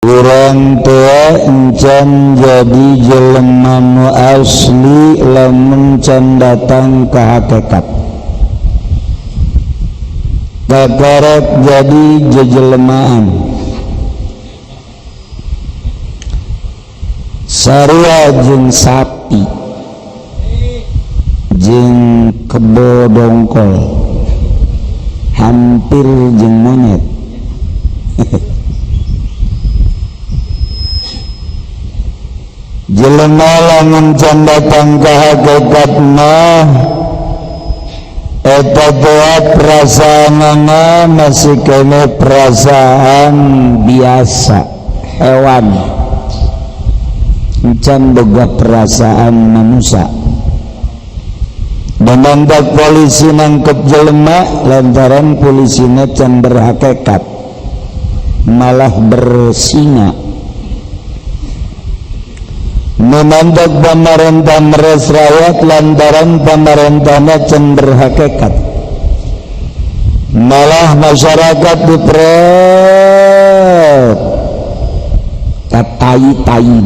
urang teh encan jadi jelema nu asli lamun can datang ka hakikat kakarek jadi jejelemaan sarua jeung sapi jeung kebo dongkol hampir jeung monyet jelema lamun can datang ka hakikat mah eta teh perasaanna masih kene perasaan biasa hewan can boga perasaan manusia dan nandak polisi nangkep jelema lantaran polisina can berhakikat malah bersinga menandak pemerintah meres rakyat lantaran pemerintahnya can berhakikat malah masyarakat dipret katai-tai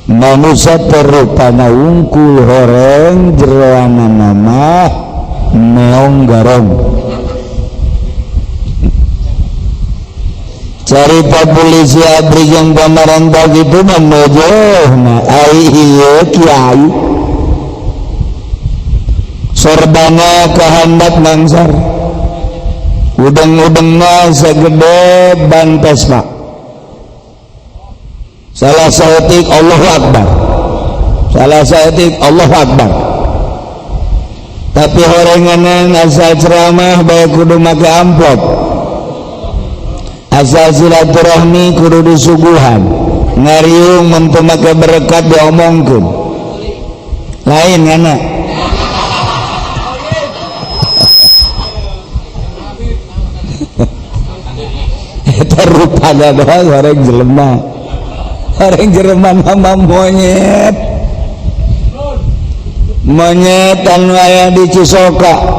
manusia terupana ungkul horeng jeroana nama meong garong carita polisi abri yang pemerintah gitu memojoh na ai iya kiai sorbana kehendak nangsar udeng-udengna segede ban Vespa salah saeutik Allahu Akbar salah saeutik Allahu Akbar tapi horenganan asal ceramah bae kudu make amplop asal silaturahmi kudu disuguhan ngariung mun teu make berkat diomongkeun lain ngana eta rupana doang horeng jelema orang Jerman nama monyet anu aya di Cisoka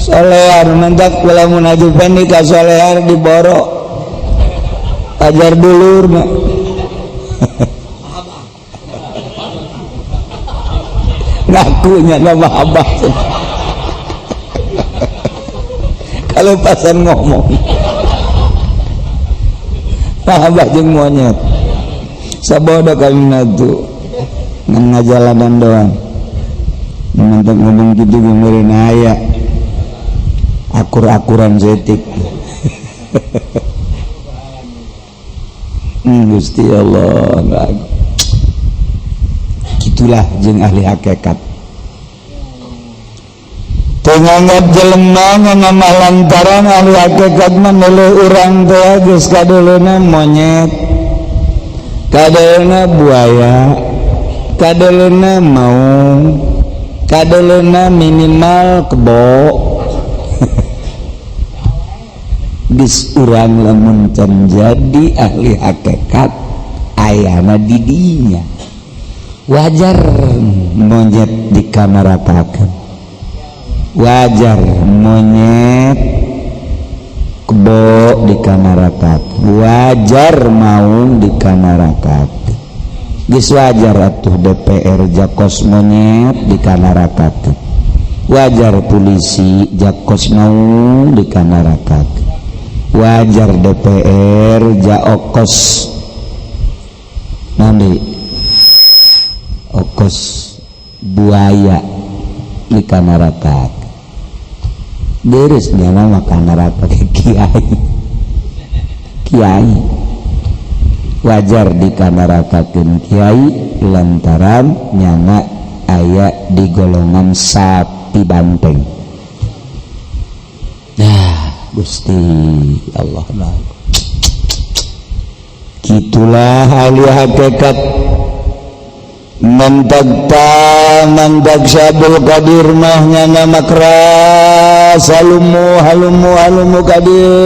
solear mentak kula mun ajupan di ka solear di Boro ajar dulur mah ngakunya nama abah kalau pasan ngomong abah jeung monyet sabodo kami natu ngajalanan doang mantap ngomong gitu gemereun aya akur-akuran zetik Gusti Allah gitulah jeung ahli hakikat tengangat jelema nama lantaran ahli hakikat menelu urang teh geus kadelena monyet kadelena buaya kadelena maung kadelena minimal kebo geus urang lamun can jadi ahli hakikat ayana di dinya wajar monyet dikamaratakeun wajar monyet kebo dikamarakat wajar maung dikamarakat geus wajar atuh DPR jakos monyet dikamarakat wajar polisi jakos maung dikamarakat wajar DPR jaokos nanti okos buaya dikamarakat beres nyana makan neraka kiai wajar dikanarakakeun kiai lantaran nyana aya di golongan sapi banteng Gusti Allah gitulah ahli hakikat mantak Syabul Qadir mah nyana makras halumu kadi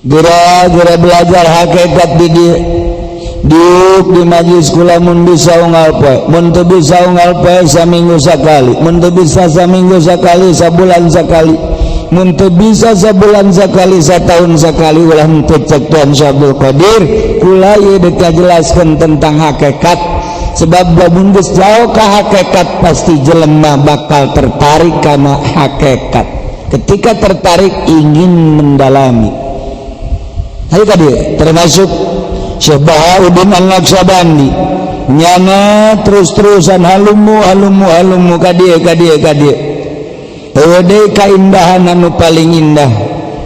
Gira belajar hakikat di majlis kula mun bisa unggal poe mun teu bisa unggal poe saminggu sakali mun teu bisa saminggu sakali sabulan sakali Muntah bisa sebulan sekali, setahun sekali ulah henteu cek Tuhan Syabul Qadir kula ieu deka jelaskeun tentang hakikat. Sebab lamun geus jauh ka hakikat pasti jelema bakal tertarik kana hakikat. Ketika tertarik ingin mendalami. Hayu ka dieu termasuk Syekh Bahauddin Al-Naqsyabandi nyana terus-terusan halumu ka dieu teu keindahan anu paling indah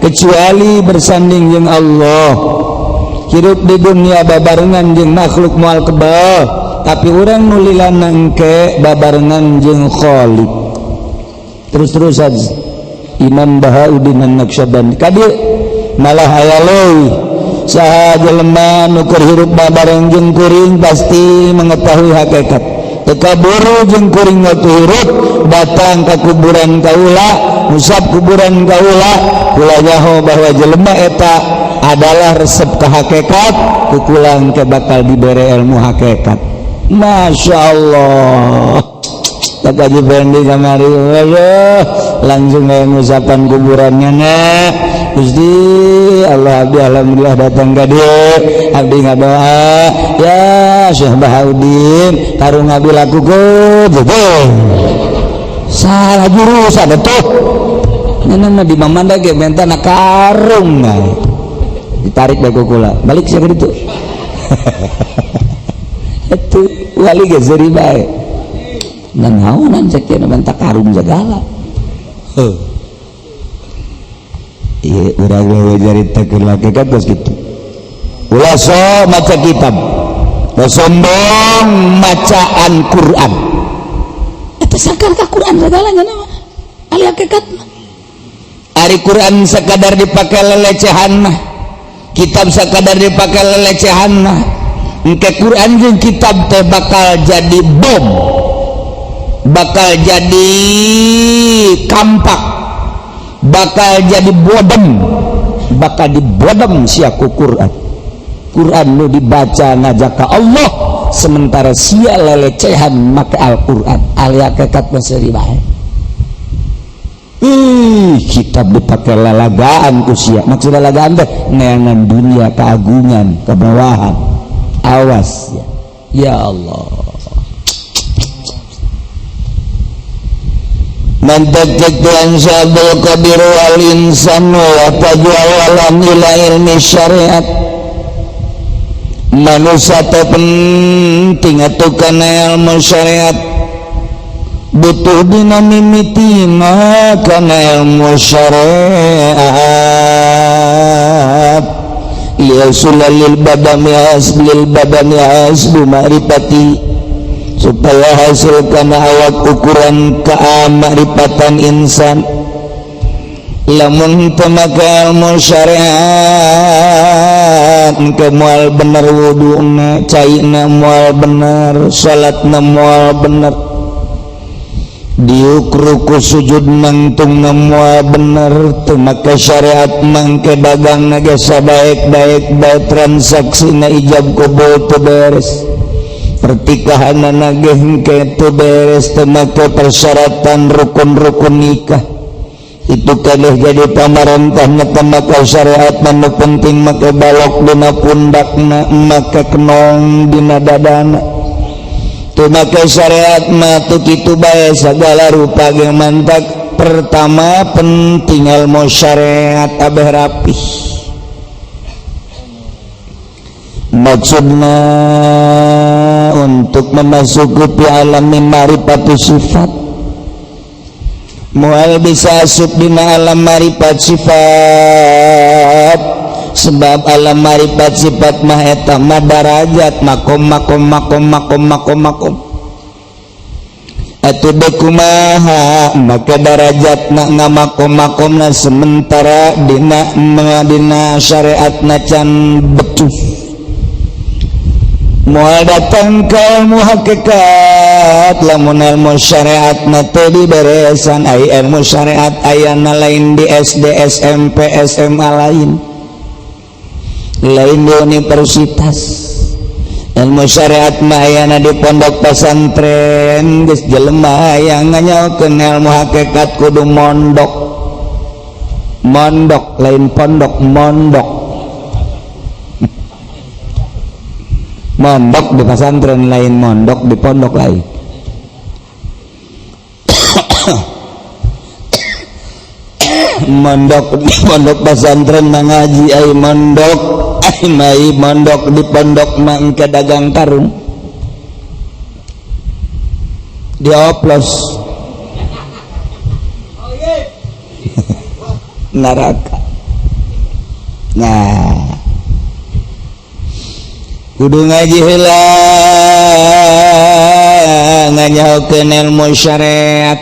kecuali bersanding jeung Allah. Hirup di dunia babarengan jeung makhluk moal kebal, tapi urang nu lilana engke babarengan jeung Khaliq. Terus-terusan Imam Bahauddin An-Naqsyabandi ka dieu malah aya leuwih saha jelema nu keur hirup babareng jeung kuring pasti mengetahui hakikat. Teka buru jeung kuring waktu hirup datang ke kuburan kaula, musab kuburan kaula, kula nyaho bahwa jelema eta adalah resep ke hakikat, kukulang ke bakal dibere ilmu hakikat. Masya Allah. Tak aja bendi kamari, langsung kayak ngusapan kuburannya nek. Gusti Allah abdi alhamdulillah datang ka dieu abdi ngadoa ya Syekh Bahauddin karung abdi lakukeun salah jurusan atuh nana mah di mamanda ge mentana karung ditarik bae ku kula balik sia ka ditu atuh wali ge seuri bae naon cek teh menta karung segala iya urang we jaritakeun hakikat geus kitu ulah so maca kitab da sombong macaan Quran eta sakar ka Quran sagalanya mah ali hakikat mah ari Quran sakadar dipake lelecehan mah kitab sakadar dipake lelecehan mah engke Quran jeung kitab teh bakal jadi bom bakal jadi kampak bakal jadi bakal dibodem sia ku Quran. Quran nu dibaca ngajak ka Allah sementara sia lelecehan make Al-Qur'an ali hakikat mah seuri bae. Kitab dipake lalagaan ku sia maksud lalagaan teh neangan dunia keagungan kemewahan awas ya Allah. Mantajak Tuhan Syabul Qadir wal insanu wa tajwalan ila ilmi syariat manusia teh penting atuh kana ilmu syariat butuh dina mimitina kana ilmu syariat liyasulal badani asbil ma'rifati supaya hasilkan awak ukuran keamaripatan insan lamun pemake ilmu syariat ke moal bener wuduna caina moal bener salatna moal bener diukruku sujud mangtungna moal bener teu make syariat mangke dagangna ge sabaek-baek bae transaksina ijab qabul teu beres pertikahan nage hengke tu beres temake persyaratan rukun-rukun nikah itu kalih jadi pamarentah temake syariat manu penting make balok dina pundakna make kenong dina dadana tu make syariat mah tu kitu bae sagala rupa ge mantak pertama penting ilmu syariat abeh rapih maksudna untuk memasuki alam marifat sifat mual bisa asup dina alam marifat sifat sebab alam marifat sifat mah eta mah darajat makom atuh deuk kumaha maka darajatna ngamakom-makomna sementara dina syariatna can becus moal datang ke ilmu hakikat lamun ilmu syariat na teu diberesan aya ilmu syariat ayana lain di SD SMP SMA lain di universitas ilmu syariat mah ayana di pondok pesantren geus jelema yang nganyaokeun ilmu hakikat kudu mondok mondok lain pondok mondok mondok di pesantren lain mondok di pondok lain mondok di pondok pesantren ngaji ai mondok ai mai mondok di pondok mangke dagang karung dioplos neraka. Nah kudu ngaji heula nganyahokeun ilmu syariat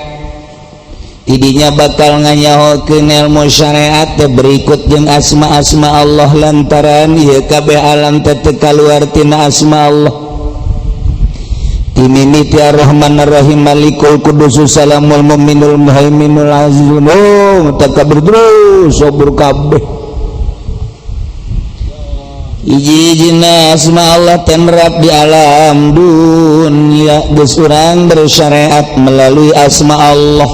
tidinya bakal nganyahokeun ilmu syariat teh berikut jeung asma-asma Allah lantaran ieu kabeh alam teh teu kaluar tina asma Allah timimiti ar-Rahman ar-Rahim Malikul Qudus Salamul Mu'minul Muhaiminul Azizul takabir terus sobur kabeh hiji-hijina asma Allah tenrap di alam dunia geus urang bersyariat melalui asma Allah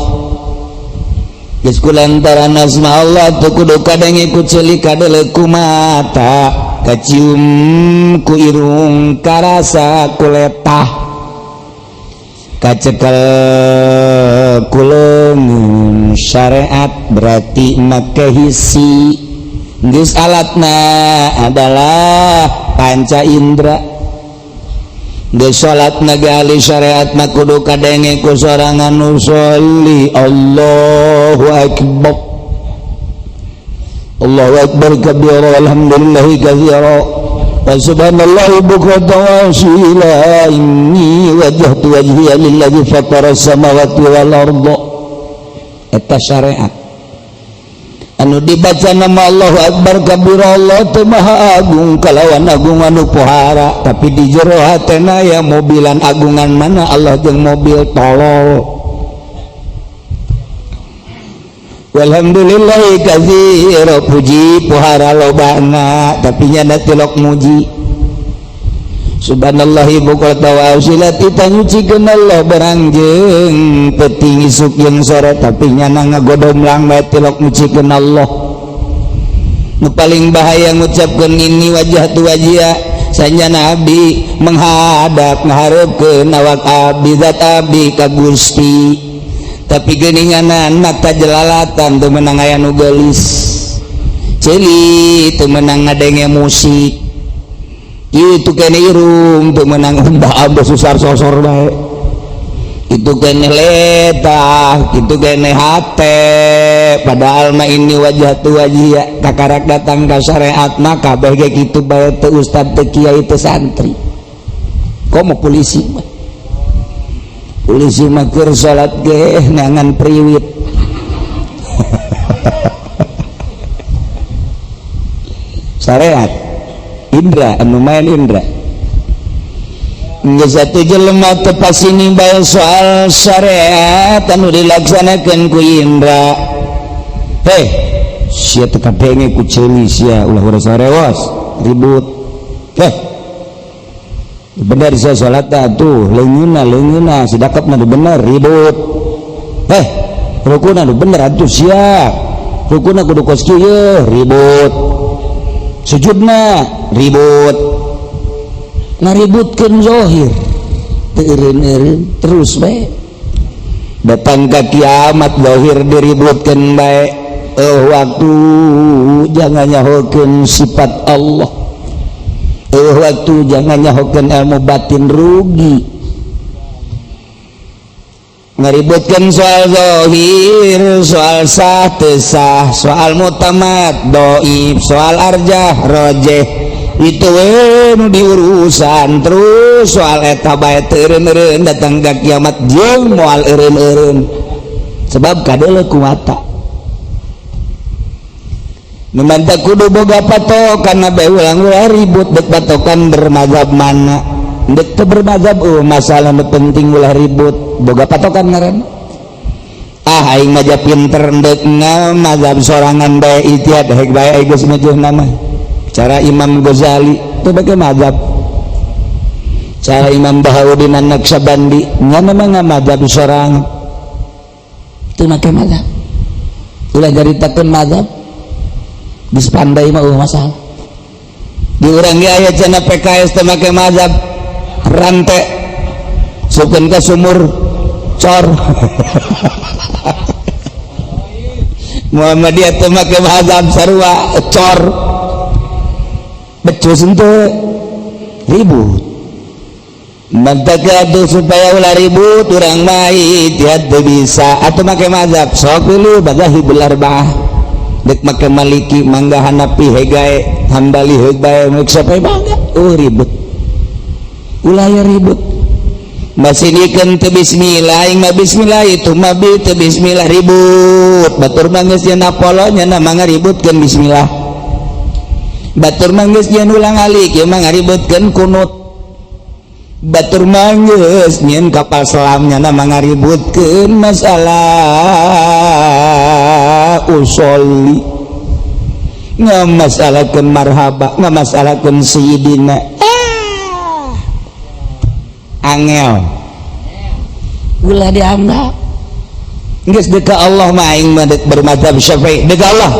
geus kulantaran asma Allah teu kudu kadang ikut ceuli kadele ku mata kacium ku irung karasa ku letah kacekel ku leungeun syariat berarti make hisi geus alatna adalah panca indra geus salatna gali syariatna kudu kadenge ku sorangan nu sholli Allahu akbar Allahu akbar kabira alhamdulillahi katsira wa subhanallahi bukratan wa asila inni wajjahtu wajhiya lillazi fatara samawati wal arda eta syariat anu dibaca nama Allahu akbar kabira Allah teu maha agung kalawan agung anu pohara tapi di jero hatena ya mobilan agungan mana Allah jeung mobil tolol walhamdulillahi katsira puji pohara lobana tapi nya tilok muji subhanallahi bukratan wa asila kita nyucikeun Allah berangjeng peuting isuk jeung sore tapi nyana ngagodomlang bae tilok nyucikeun Allah nu paling bahaya ngucapkeun ini wajah tu wajia sanyana abdi menghadap ngahareupeun awak abdi zat abdi ka Gusti tapi geuninganan mata jelalatan teu meunang aya nu geulis ceuli teu meunang ngadenge musik itu kene irung teu meunang umbah abah susar sosor bae itu kene letah itu kene hate padahal mah ini wajah tu wajia kakarak datang ka syariat mah kabeh ge kitu bae teu ustad teu kiai teu santri komo polisi mah keur salat ge nangan priwit syariat Indra anu main Indra geus satu jelema teu pasini bae soal syariat anu dilaksanakeun ku Indra sia teu kapenge ku ceuli sia ulah urang sarewas ribut bener sia salat atuh leungeunna sidakapna nu bener ribut rukunna nu bener atuh sia rukunna kudu kos kieu ribut sujudna ribut ngaributkeun zahir eureun-eureun terus bae datang ka kiamat zahir diributkeun bae waktu jangan nyahokeun sifat Allah waktu jangan nyahokeun ilmu batin rugi ngaributkeun soal zahir soal sah teu sah soal mutamad dhaif soal arjah rajih itu nu diurusan terus soal eta bae teu eureun-eureun datang ka kiamat jeung moal eureun-eureun sebab kadeuleu ku mata nu manta kudu boga patokan bae ulang-ulang ribut dek patokan bermazhab mana dek teu bermazhab masalah nu penting ulah ribut boga patokan ngaran aing mah pinter dek mazhab sorangan bae ijtihad hek bae geus meujeun nama cara Imam Ghazali itu bagi mazhab cara Imam Bahauddin An-Naqsyabandi nya memang mazhab sorangan itu make mazhab ulah jaritakeun mazhab geus pandai mah masalah di urang ge aya cenah PKS teh make mazhab rantai sukeun ka sumur cor Muhammadiyah teh make mazhab sarua cor becus henteu ribut mantagadu supaya ulah ribut urang mah itiad teu bisa atuh make mazhab sok pilih mazhabul arba'ah dek make maliki mangga hanafi hegae hambali hegae mik sapai bangga ribut ulah ya ribut masinikeun teu bismillah aing mah bismillah itu mah teu bismillah ribut batur mah geus nya polo nya mah ngaributkeun bismillah batur mah geus nya ulang alik ieu mah ngaributkeun kunut batur mah geus nyieun kapal selamnya mah ngaributkeun masalah usolli ngamasalahkeun marhaba ngamasalahkeun sayyidina angel ulah dianggap geus deka Allah mah aing mah bermadzhab Syafi'i deka Allah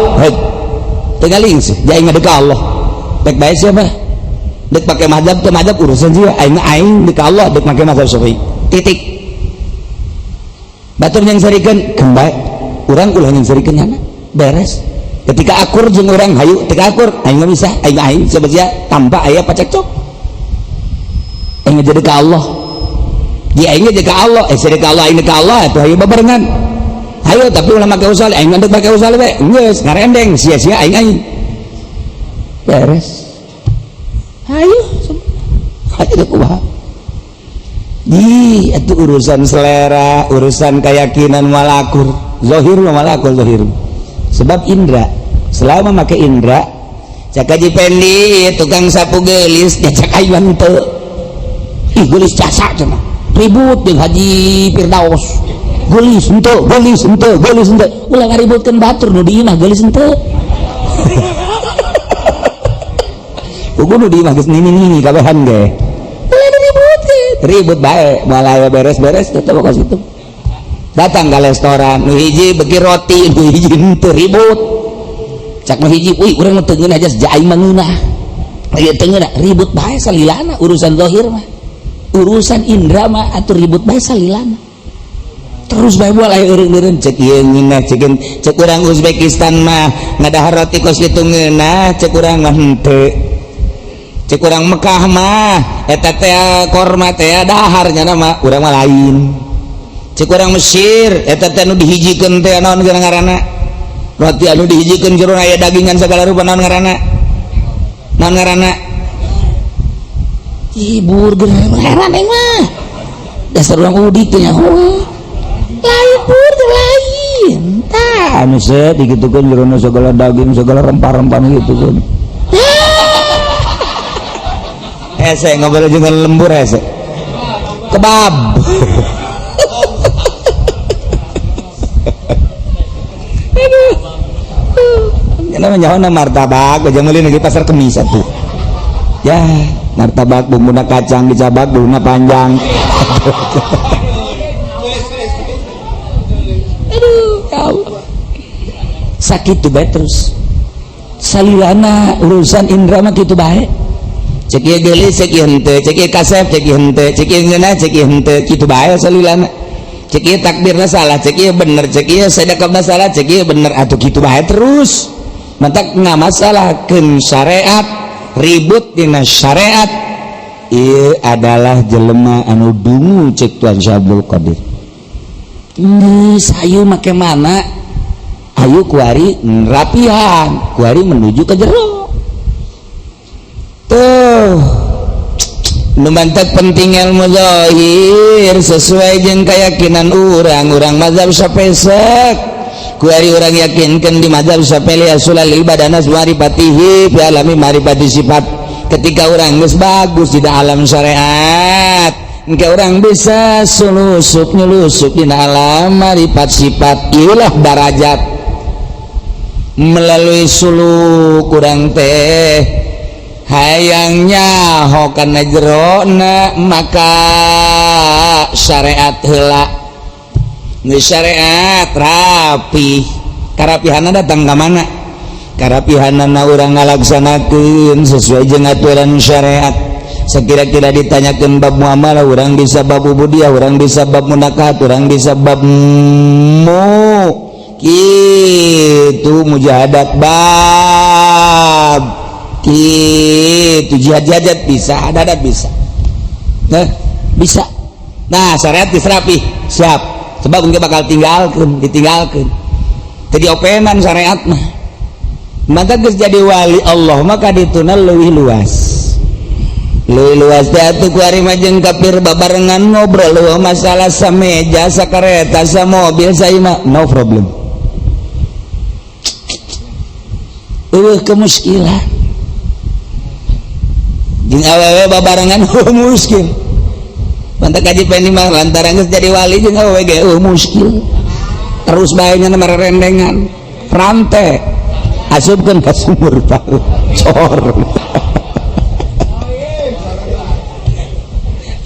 tegaling sih aing mah deka Allah tek bae siapa dek pakai mazhab teh mazhab urusan sih aing deka Allah dek make mazhab Syafi'i titik batur yang sarikeun kembali urang ulah yang sarikeun nya beres ketika akur jeung urang hayu ketika akur aing mah bisa aing sabaraha tanpa aya pacekcok aing jadi ka Allah dia aing jadi ka Allah jadi ka Allah aing ka Allah atuh hayu babarengan hayu tapi ulah make usul aing mandek make usul we geus ngarendeng sia-sia aing beres hayu dek ulah di itu urusan selera urusan keyakinan malakur zahir malakur zahir sebab indra selama make indra cak Haji Pendi tukang sapu gelis cak aing teu gelis jasa cenah ribut jeung Haji Firdaus gelis henteu ulah ngaributkeun batur nu di imah gelis henteu ugu nu di imah geus nini kabehan ge ulah diributkeun ribut bae moal beres-beres tetep ka situ datang ke restoran nu hiji bagi roti nu hiji henteu ribut cak nu hiji urang teu ngeunah aja aing mah ngeunah aya teu ngeunah ribut bae salilana urusan zahir mah urusan indra mah atuh ribut bae salilana terus bae moal aya eureun-eureun cek ieu ngeunah cek urang Uzbekistan mah ngadahar roti kos kitu ngeunah cek urang mah henteu cek urang Mekah mah eta teh korma teh dahar nya mah urang mah lain cek urang Mesir eta teh nu dihijikeun teh naon ngaranna roti anu dihijikeun jero aya dagingan sagala rupa naon ngaranna burger heran aing mah dasar urang udik teh nya lain burger lain tah anu se digitukeun jero sagala daging sagala rempah-rempah gitu kan hese ngobrol jeung lembur hese kebab namanya martabak aja meuli di pasar Kemis atuh ya martabak bumbuna kacang dicabak bulunya panjang sakit tuh bae terus salilana urusan indra mah kitu bae cek ieu geulis cek ieu henteu cek ieu kasep cek ieu henteu cek ieu ngeunah cek ieu henteu kitu bae salilana cek ieu takbirna salah cek ieu bener cek ieu sedekahna salah cek ieu bener atuh kitu bae terus mantak ngamasalahkeun syariat ribut dina syariat ieu adalah jelema anu dungu cek Tuan Syabdul Qadir geus hayu make mana hayu kuari rapihan kuari menuju ke jero tuh nu mantak penting ilmu zahir sesuai jeung keyakinan urang mazhab Syafi'i kuari orang yakinkan di mazhab Syafi'i asulal ibadana marifatihi fi alami marifati sifat ketika orang geus bagus di alam syariat engke orang bisa nyelusup di alam marifat sifat ilah darajat melalui suluk kurang teh hayangnya hokana jerona maka syariat heula syariat rapi karapihanna datang ke mana karapihanana urang ngalaksanakeun sesuai jeung aturan syariat. Sekira-kira ditanyakeun bab muamalah urang bisa bab ubudiyah, urang bisa bab munakahat, urang bisa bab kitu mujahadat bab kitu jihad bisa, adat bisa. Nah, bisa. Nah, syariat diserapi, siap. Sebab engke bakal ditinggalkeun. Tadi openan syariat mah. Maka geus jadi wali Allah maka dituna leuwih luas. Leuwih luas teh atuh ku ari mah jeung kafir babarengan ngobrol masalah sameja, sakareta, samobil, saima no problem. Kemuskilan. Jeung awewe babarengan muskil. Mantap kaji penting mah lantaran geus jadi wali jeung awewe ge muskil. Terus bae nya merendengan. Rante asupkeun ka sumur tahu. Cor.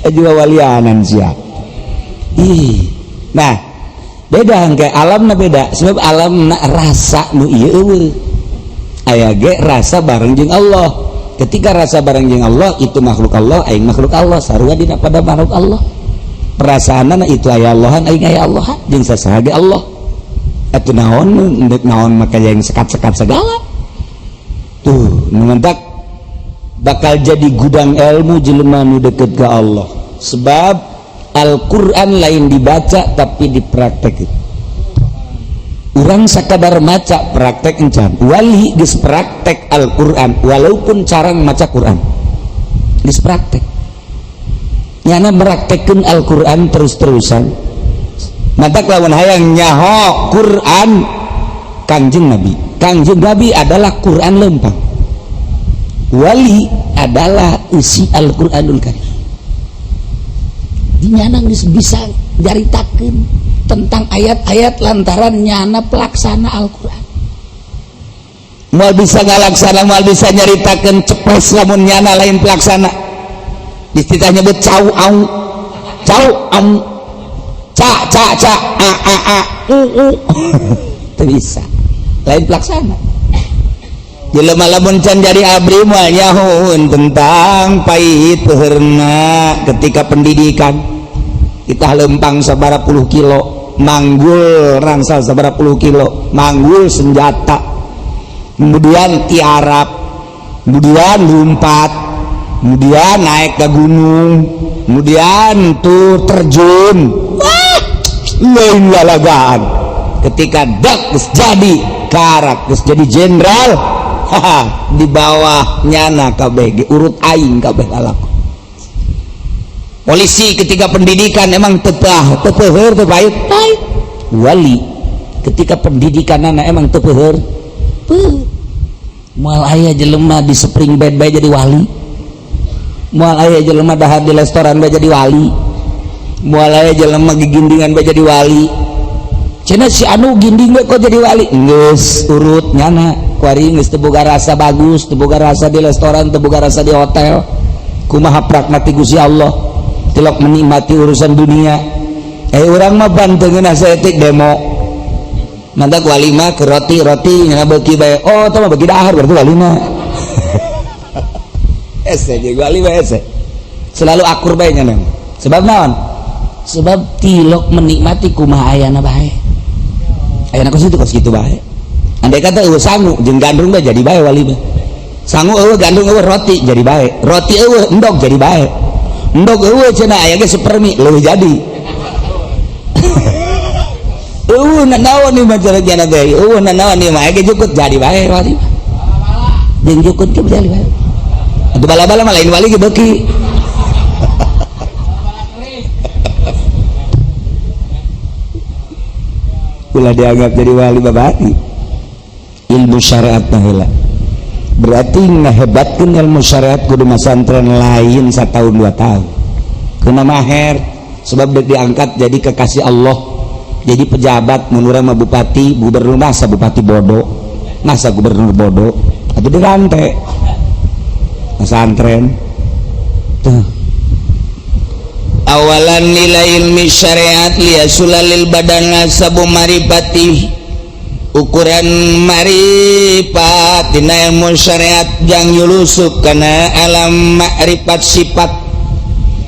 Juga walianan siap. Nah, beda engke alamna beda. Sebab alamna rasa nu ieu eueuh. Aya ge rasa bareng jeung Allah. Ketika rasa bareng jeung Allah itu makhluk Allah, aing makhluk Allah, sarua dina pada makhluk Allah. Perasaanna itu aya Allahan, aing aya Allahan, jeung sasaha ge Allah. Atuh naon endek naon maka yang sekat-sekat segala. Tuh, nu mentak bakal jadi gudang ilmu jelema nu deket ke Allah. Sebab Al-Quran lain dibaca tapi dipraktek. Urang sakadar maca praktek encan. Wali geus praktek Al-Quran walaupun carang maca Quran. Geus praktek. Nyana meraktekeun Al-Quran terus-terusan. Mata lawan hayang nyaho Quran Kangjeng Nabi. Kangjeng Nabi adalah Quran lempang. Wali adalah isi Al-Quranul Karim. Nyana bisa jaritakeun tentang ayat-ayat lantaran nyana pelaksana Al-Quran. Moal bisa ngalaksana, moal bisa nyaritakeun cepes lamun nyana lain pelaksana. Istilah nyebut cau au ca a teu bisa lain pelaksana. Jelema lamun can jadi abdi moal nyahoun tentang pahit peurna ketika pendidikan. Kita lempang sabaraha puluh kilo, manggul rangsal sabaraha puluh kilo, manggul senjata, kemudian tiarap, kemudian lompat, kemudian naik ke gunung, kemudian tuh terjun. Lain lalagaan. Ketika dak jadi karak, jadi jenderal, di bawah nyana KBG urut aing kabeh alaku. Polisi ketika pendidikan emang tepeuheur teu pahit. Wali ketika pendidikan anak emang tepeuheur. Moal aya jelema di spring bed bae jadi wali. Moal aya jelema dahar di restoran bae jadi wali. Moal aya jelema gigindingan bae jadi wali. Cenah si anu ginding bae kok jadi wali. Geus urut nyana kuari geus teu boga rasa bagus, teu boga rasa di restoran, teu boga rasa di hotel. Kumaha prakna ti Gusti Allah. Tilok menikmati urusan dunia. Urang mah banteungeun saeutik demo. Mantak wali mah ke roti nyana beuki bae. Oh, tah mah beuki dahar berarti wali mah. Ese jeung wali bae ese. Selalu akur bae nyana. Sebab naon? Sebab tilok menikmati kumaha ayana bae. Ayana kos kitu bae. Andai kata eueuh sangu jeung gandrung bae jadi bae wali mah. Sangu eueuh gandrung eueuh roti jadi bae. Roti eueuh endog jadi bae. Endog eueuh cenah aya ge sepermi leuwih jadi. Eueuh nanaon ieu mah carana teh. Eueuh nanaon ieu mah aya ge jukut jadi bae wali. Jeung jukut ge jadi bae. Atuh bala-bala mah lain wali ge beuki. Ulah dianggap jadi wali babati. Ilmu syariat heula. Berarti ngehebatkeun ilmu syariat kudu masantren lain satahun 2 tahun. Kuna maher sebab diangkat jadi kekasih Allah. Jadi pejabat mun urang mah bupati, gubernur masa bupati bodoh. Masa gubernur bodoh. Atuh dirante. Masantren. Tuh. Awalan nilai ilmi syariat liasulalil badan sabu marifati ukuran ma'rifat dina ilmu syariat jang yulusup kana alam ma'rifat sifat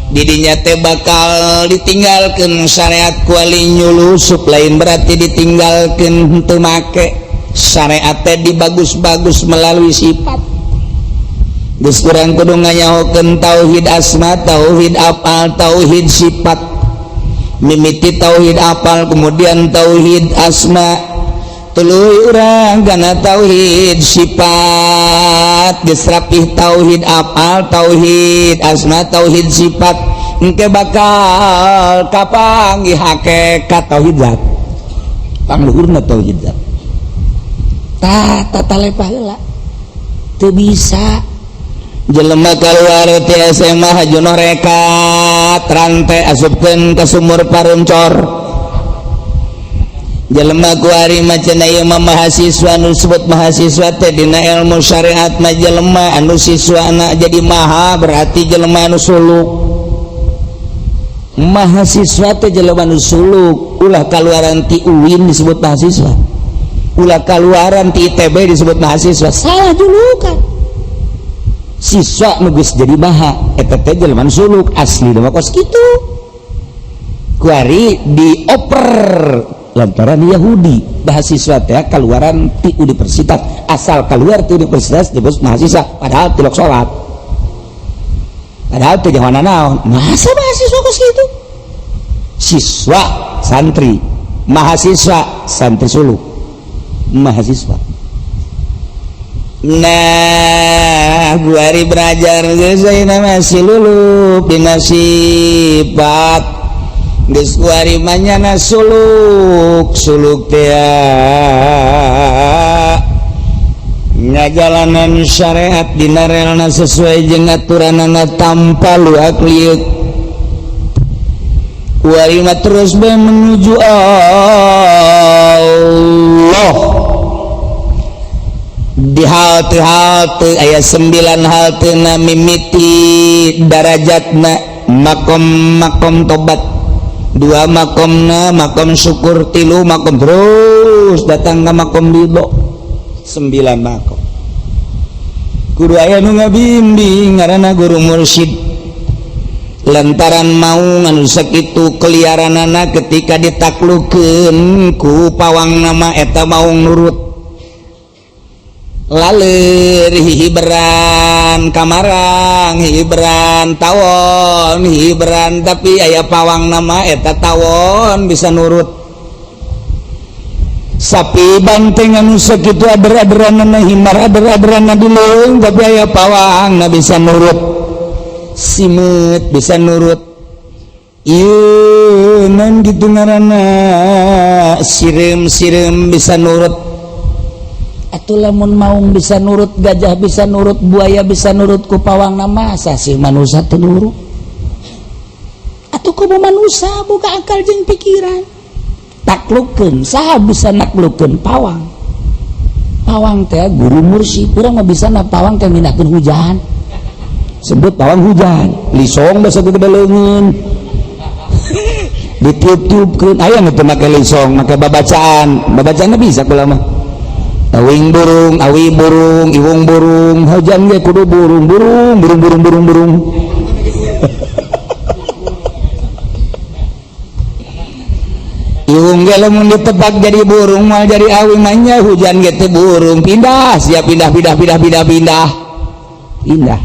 didinya teh bakal ditinggalkeun syariat kuali nyulusup lain berarti ditinggalkeun henteu make syariat teh dibagus-bagus melalui sifat geus urang kudu nganyahokeun tauhid asma tauhid afal tauhid sifat mimiti tauhid afal kemudian tauhid asma tuluy urang kana tauhid sifat geus rapih tauhid afal tauhid asma tauhid sifat engke bakal kapanggih hakikat tauhid zat pangluhurna tauhid zat tata lepah heula teu bisa jelema kaluar ti SMA hajuno rekat rantai asupkeun ka sumur paruncor jelema kuari macan aya mahasiswa anu disebut mahasiswa teh dina ilmu syariat mah jelema anu siswana jadi maha berarti jelema anu suluk mahasiswa teh jelema anu suluk ulah kaluaran ti UIN disebut mahasiswa ulah kaluaran ti ITB disebut mahasiswa salah julukan siswa nu geus jadi maha eta teh jelema anu suluk asli mah kos kitu kuari dioper lantaran Yahudi mahasiswa teh keluaran ti universitas asal keluar ti universitas disebut mahasiswa padahal tilok sholat padahal teh jangan naon masa mahasiswa kos gitu siswa santri mahasiswa santri suluk mahasiswa nah guari belajar geus ayeuna masih lulup dina sifat geus kuari manyana suluk teh ngajalanan syariat dina relna sesuai jeung aturanana tanpa luak liuk kuari mah terus bae menuju Allah di halte aya 9 halteuna mimiti darajatna makom tobat 2 makomna makom syukur 3 makom terus datang ke makom ridho 9 makom kudu aya nu ngabimbing ngaranna guru mursyid lantaran mau anu sakitu keliaranana ketika ditaklukeun ku pawang nama eta mau nurut laler hiberan kamarang hiberan tawon hiberan tapi aya pawang nama eta tawon bisa nurut sapi banteng anu sakitu ader-aderanna himar ader-aderanna dileung tapi aya pawang na bisa nurut simut bisa nurut ieu nan kitu ngaranna sirem bisa nurut atuh lamun maung bisa nurut gajah bisa nurut buaya bisa nurut ku pawang nama masa si manusia teu nurut atuh kudu manusia buka akal jeung pikiran taklukkeun saha bisa naklukkeun pawang teh guru mursyid urang mah bisa na pawang teh mindahkeun hujan sebut pawang hujan lisong basa gede leungeun ditiup-tiupkeun aya nu teu make lisong make babacaanna bisa kula mah awing burung, awi burung, iwung burung, hujan ge kudu burung. Iwung ge lamun ditebak jadi burung mal jadi awi manya hujan ge teh burung pindah, siap pindah. Pindah.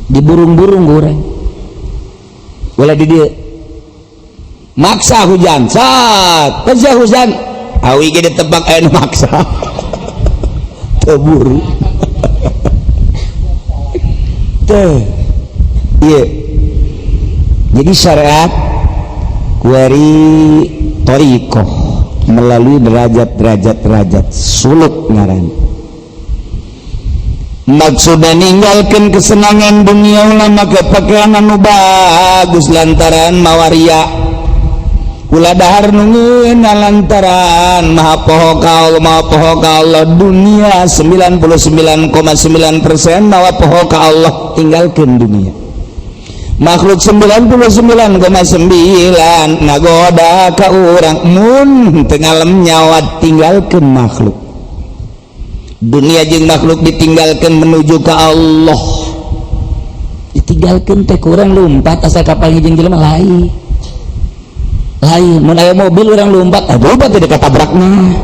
Di burung-burung goreng. Boleh di dieu. Maksa hujan, sat, kerja hujan. Awi ge ditebak aya nu maksa teburu teh ieu jadi syariat kuari thariqah melalui derajat suluk ngaran maksudna ninggalkeun kesenangan dunia ulama ke pakaian anu bagus lantaran mawaria ulah dahar nungeun lantaran maha poho ka Allah dunia 99,9% mawa poho ka Allah tinggalkeun dunia makhluk 99,9 nagoda ka urang mun teu ngalem nyawa tinggalkeun makhluk. Dunia jeung makhluk ditinggalkeun menuju ke Allah. Ditinggalkeun teh kurang lompat asa kapal jeung jelema lain. Lain mun aya mobil urang lompat, lompat teh katabrakna.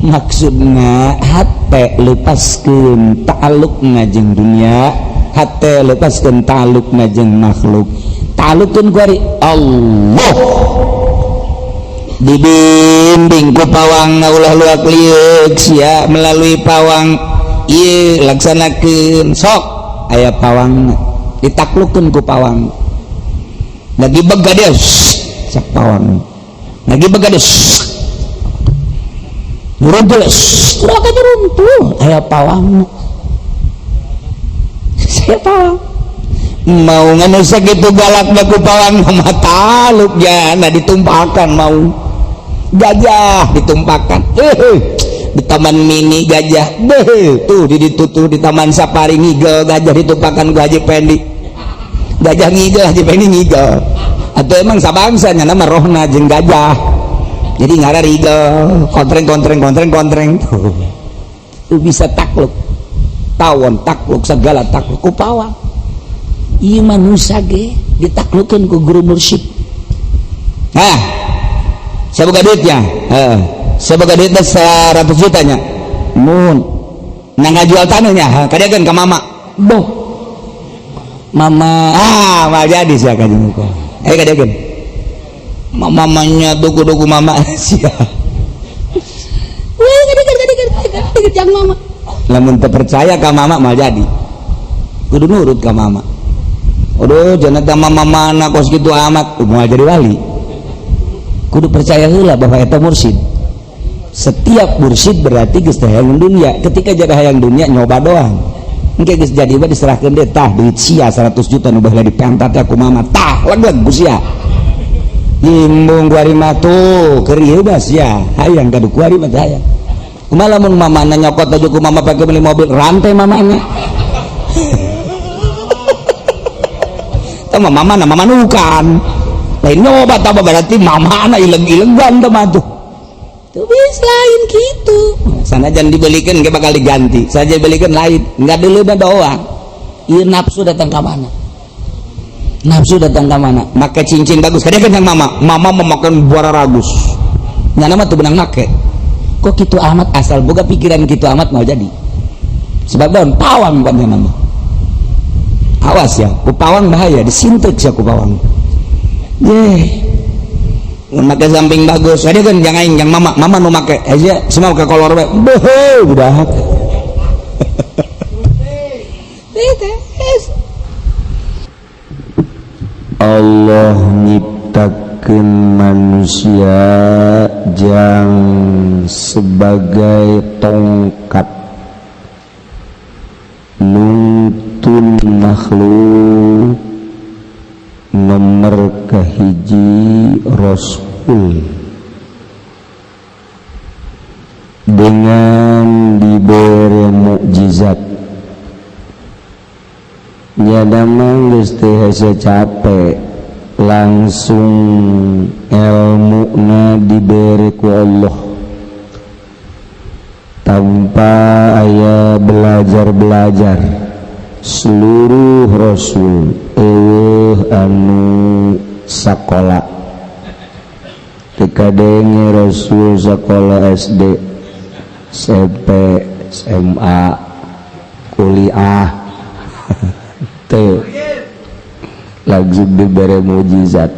Maksudna hate lepaskeun ta'alluqna jeung dunia, hate lepaskeun ta'alluqna jeung makhluk. Ta'alluqkeun ku ari Allah. Dibimbing ku pawangna ulah luak liuk sia melalui pawang ieu laksanakeun sok aya pawangna ditaklukkeun ku pawang. Lagi begades sak pawang. Lagi begades runtul urang ka runtul aya pawang saya pawang mau nganu sakitu galakna ku pawang mah taluk jana ditumpakan mau gajah ditumpakan di taman mini gajah tuh di ditutup di taman safari ngigel gajah ditumpakan ku Haji Pendi gajah ngigel Haji Pendi ngigel atau emang sabangsa nya nama rohna jeung gajah jadi ngara rigel kontreng tuh bisa takluk tawon takluk segala takluk ku pawang. Ieu manusia ge ditaklukkeun ku guru mursyid. Nah saboga duitnya saboga duitnya 100 juta nya mun nang ngajual tanahnya kadegeun ka mama boh mama mal jadi sia ka jeung kadegeun mamanya dugu-dugu mama sia. Weh kadegeun jang mama. Lamun teu percaya ka mama mal jadi. Kudu nurut ka mama. Aduh jangan ka mama mana kos kitu amat moal jadi wali. Kudu percaya heula bahwa eta mursyid. Setiap mursyid berarti geus teh hayang dunia. Ketika jaga hayang dunia nyoba doang. Engke geus jadi mah diserahkeun deui tah duit sia 100 juta nu baheula dipentat ku mama tah legeg ku sia. Imbung kuari matu keur bas ya hayang kadu kuari mah hayang kumaha lamun mamana nyokot aja ku mama pake beli mobil rantai mamanya tah mama nukan lain nyoba tah berarti mamana ileg-ilegan tah mah tuh bisa lain gitu sanajan dibelikeun ge bakal diganti saja dibelikeun lain enggak deuleuna doang ieu nafsu datang ka mana nafsu datang ke mana make cincin bagus kadang yang mama memakan buara ragus nya nama tuh benang make kok gitu amat asal boga pikiran gitu amat mau jadi sebab daun pawang banyak nama awas ya ku pawang bahaya disintek ya ku pawang make samping bagus ada kan yang aing yang mama nu make aja semua ke kolor we udah Allah nyiptakeun manusia jang sebagai tongkat nuntun makhluk nomor kahiji Rasul dengan diberi mukjizat nyada mah geus teu hese capek langsung ilmuna diberi ku Allah tanpa aya belajar seluruh rasul anu sakola tikadenge rasul sakola SD SMP SMA kuliah teu lagi diberi mukjizat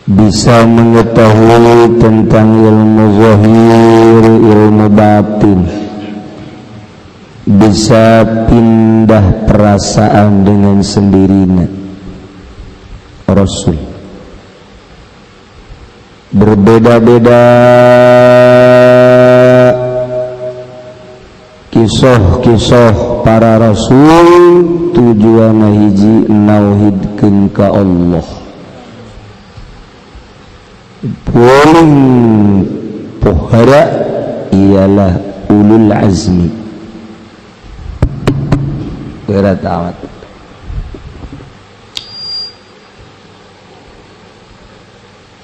bisa mengetahui tentang ilmu zahir ilmu batin bisa pindah perasaan dengan sendirinya Rasul berbeda-beda kisah-kisah para rasul tujuan hiji nauhidkeun ka Allah paling pohara ialah ulul azmi berat amat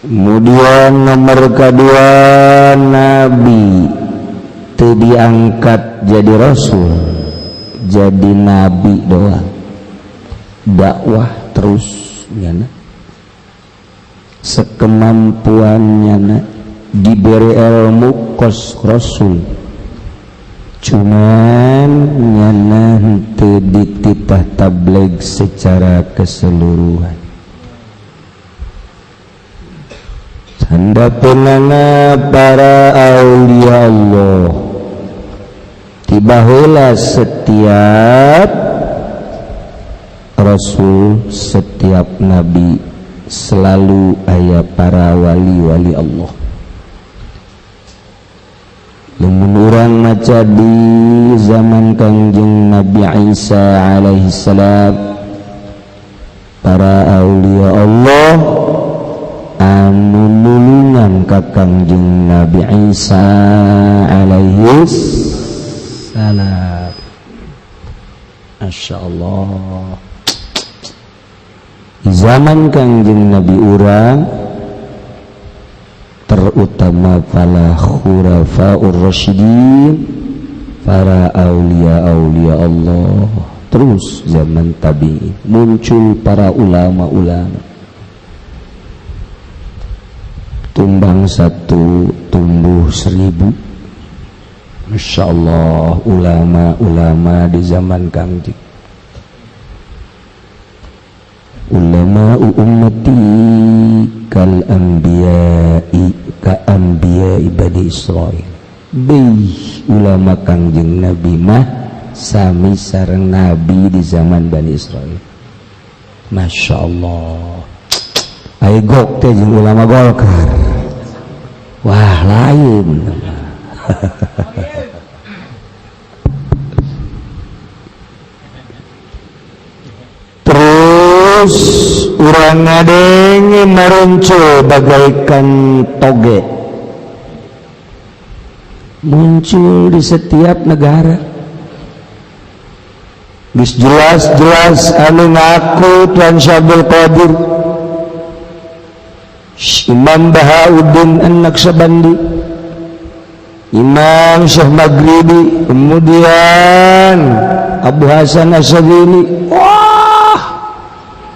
Kemudian nomor kedua, nabi teu diangkat jadi rasul, jadi nabi doang, dakwah terus nyana sekemampuannya, diberi ilmu kos rasul, cuman nyana henteu dititah tabligh secara keseluruhan. Handapeunana para aulia Allah tibaheula setiap rasul, setiap nabi selalu aya para wali-wali Allah. Lamun urang maca di zaman Kangjeng Nabi Isa alaihi salam, para aulia Allah anu nulungan ka Kangjeng Nabi Isa alaihi salam. Masya Allah. Di zaman Kangjeng Nabi urang terutama para khulafaur rasyidin, para aulia-aulia Allah, terus zaman tabi'in muncul para ulama-ulama. Tumbang satu tumbuh seribu. Masya Allah, ulama-ulama di zaman Kangjeng. Ulama ummati kal anbiya'i ka anbiya'i Bani Israil. Ulama Kangjeng Nabi mah sami sareng nabi di zaman Bani Israil. Masya Allah. Aigok teh jeung ulama Golkar. Wah, lain. Terus urang ngadenge meruncul bagaikan toge, muncul di setiap negara. Geus jelas-jelas anu ngaku Tuan Syabul Qadir, Imam Bahauddin An-Naqsabandi, Imam Syekh Maghribi, kemudian Abu Hasan Asyadili,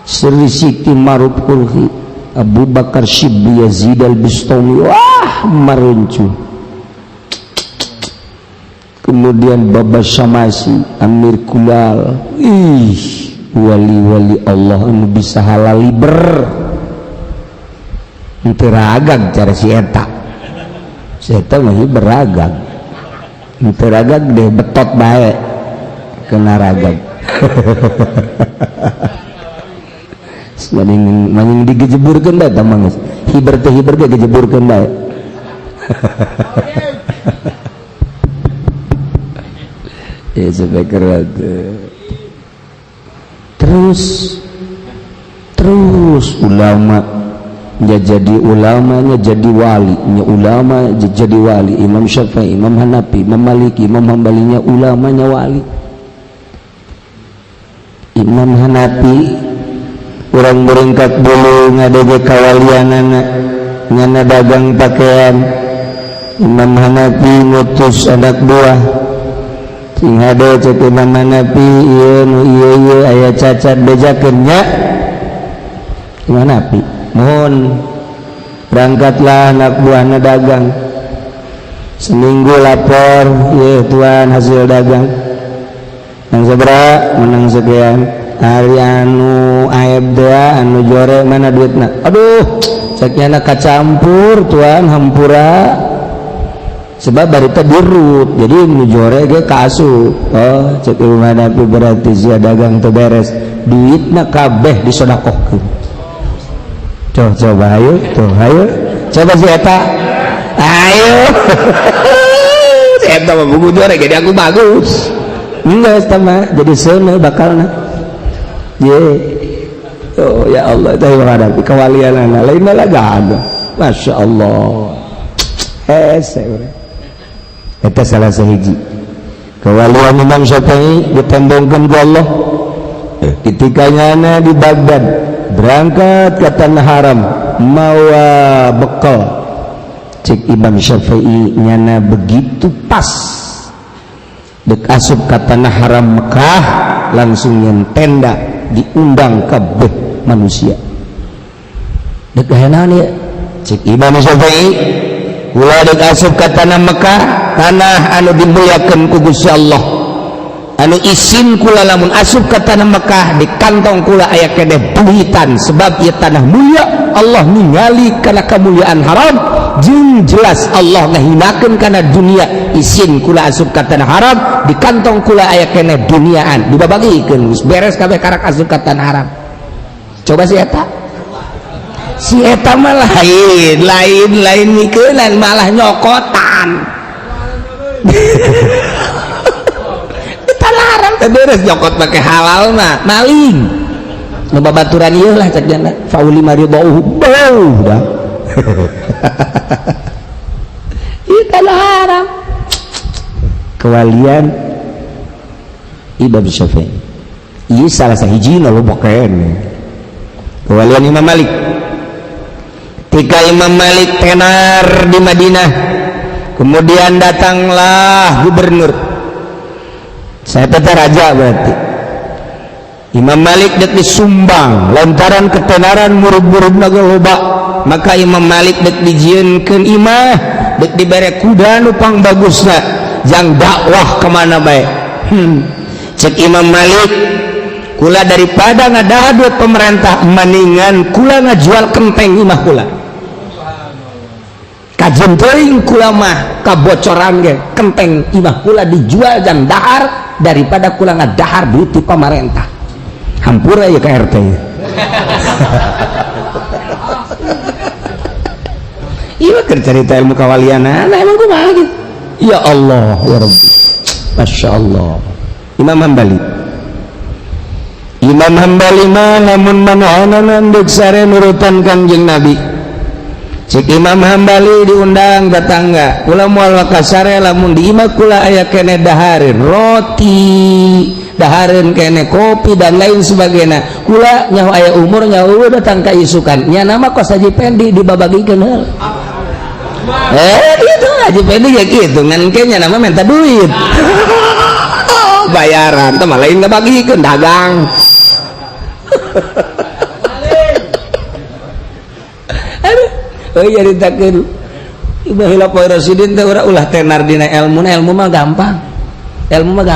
Sri Siti Maruf Kulhi, Abu Bakar Shibli Yazid Al-Bistami, wah meruncul. Kemudian Baba Syamasi, Amir Kulal, wali-wali Allah anu bisa halali ber henteu ragag cara si eta. Si eta mah beragag. Henteu ragag deh betot bae kena ragag. Maning digejeburkeun da tamang geus. Hiber teh hiber ge gejeburkeun bae. Ya sebekerat. Terus ulama nya jadi ulamanya jadi wali, nya ulama jadi wali. Imam Syafi'i, Imam Hanafi, Imam Maliki, Imam Hambalinya ulamanya wali. Imam Hanafi urang meringkat dulu ngadege kawalianana nyana dagang pakaian. Imam Hanafi ngutus anak buah sing hade cek Imam Hanafi, ieu aya cacat bejakeun nya. Imam Hanafi mohon berangkatlah anak buahna dagang, seminggu lapor, ya Tuan hasil dagang yang sabaraha menang sekian. Hari anu aib dea anu jore mana duitna, aduh ceknya kacampur Tuan hampura sebab barita dirut jadi anu jore ge kaasup. Oh cek Imam Hanafi berarti sia dagang teu beres, duitna kabeh disodakohkeun. Coba ayo coba si eta ayo si eta mah buku jore jadi aku bagus enggak sama jadi seuneu bakalna ye. Oh ya Allah teh menghadapi kewalianana lain lah ada. Masya Allah eta salah sahiji kewalian Imam Syafi'i ditembongkeun ku Allah ketika nyana di Baghdad berangkat ke tanah haram mawa bekal. Cek Imam Syafi'i nyana begitu pas dek asup ka tanah haram Mekah langsung nyen tenda diundang kabeh manusia. Dek naon ya cek Imam Syafi'i ulah dek asup ka tanah Mekah tanah anu dimuliakeun ku Gusti Allah anu isin kula lamun asup ka tanah Mekah di kantong kula aya keneh buhitan sebab ieu tanah mulia Allah ningali kana kamuliaan haram jeung jelas Allah ngahinakeun kana dunia isin kula asup ka tanah haram di kantong kula aya keneh duniaan dibabagikeun geus beres kabeh karak asup ka tanah haram. Coba si eta mah lain mikeunan malah nyokotan tanah haram teh beres nyokot make halal mah maling nu babaturan ieu lah cek jana fauli maridau bau dah ieu tanah haram kewalian Imam Syafi'i ieu salah sahijina lo boken kewalian Imam Malik. Ketika Imam Malik tenar di Madinah, kemudian datanglah gubernur. Saya tata raja berarti. Imam Malik dek disumbang lantaran ketenaran murid-murid naga loba. Maka Imam Malik dek dijieunkeun imah, dek dibere kuda nu pang bagusna, jang dakwah kemana bae. Cek Imam Malik, kula daripada ngadaha duit pemerintah mendingan kula ngajual kenteng imah kula. Kajen teuing kula mah kabocoran ge kenteng imah kula dijual jang dahar daripada kula ngadahar duit ti pamarentah. Hampura ya ka RT. Ieu keur carita ilmu kawaliana, nah emang kumaha gitu. Ya Allah ya Rabbi. Masya Allah. Imam Hambali mah lamun manaonan deuk sare nurutan Kanjeng Nabi. Cek Imam Hambali diundang tetangga kula moal ka sare lamun di imah kula aya keneh dahareun roti dahareun keneh kopi dan lain sebagainya kula nyaho aya umur nyaho datang ka isukan nya nama kos Haji Pendi dibabagikeun heul itu Haji Pendi ya kitu ngan kenya nama minta duit bayaran teh mah lain ngabagikeun dagang. Nyaritakeun Ibu Hilafah Rasidin teh urang ulah tenar dina ilmu mah gampang. Ilmu mah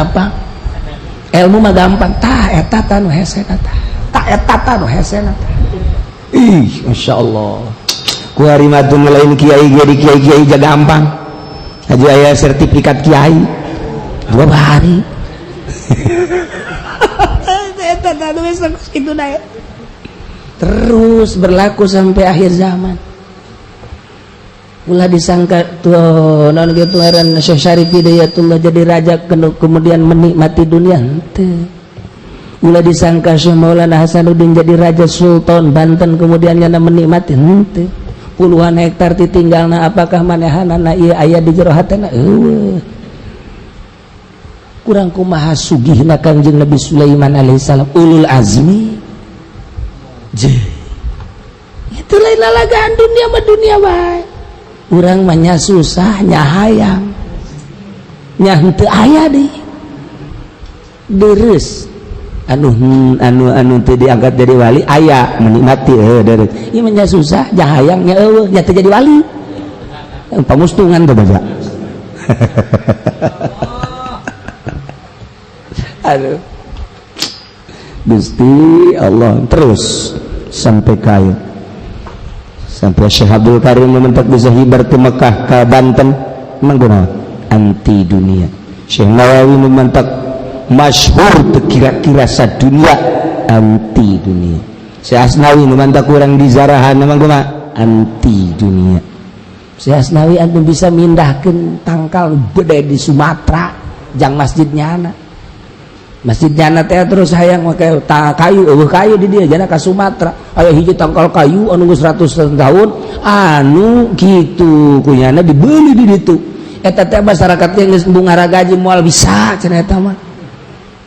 gampang. Tah eta tanu hese tah. Tah eta tanu hese tah. Ih, masyaallah. Ku hari matun lain kiai ge di kiai-kiai jaga gampang. Haji aya sertifikat kiai. 2 hari. Eta tanu wis kitu dae. Terus berlaku sampai akhir zaman. Ulah disangka tuh non gitu heran Syekh Syarif Hidayatullah jadi raja kemudian menikmati dunia henteu. Ulah disangka Syekh Maulana Hasanuddin jadi raja Sultan Banten kemudian nyana menikmati henteu. Puluhan hektar ditinggalna apakah manehanana ieu aya di jero hatena eueuh. Kurang kumaha sugihna Kanjeng Nabi Sulaiman alaihissalam ulul azmi. Itu lain lalagaan dunia mah dunia bae. Urang mah nya susah nya hayang. Nya henteu aya deui. Deres anu teu diangkat jadi wali aya menikmati deres. Ieu mah nya susah nya hayang nya eueuh nya teu jadi wali. Pamustungan teh baca. Aduh. Gusti Allah terus sampai kaya sampai Syekh Abdul Karim mementak bisa hibar ke Mekah ke Banten mengguna anti dunia. Syekh Nawawi mementak masyhur kira-kira sadunia anti dunia. Syekh Asnawi mementak kurang di Zarahan mengguna anti dunia. Syekh Asnawi anu bisa mindahkeun tangkal gede di Sumatera jang masjidnya anak masjid jana teh terus hayang make kayu eueuh kayu di dieu jana ka Sumatera aya hiji tangkal kayu anu geus 100 tahun anu kitu kunyana dibeuli di ditu eta teh masyarakat teh geus bunga gaji moal bisa cenah eta mah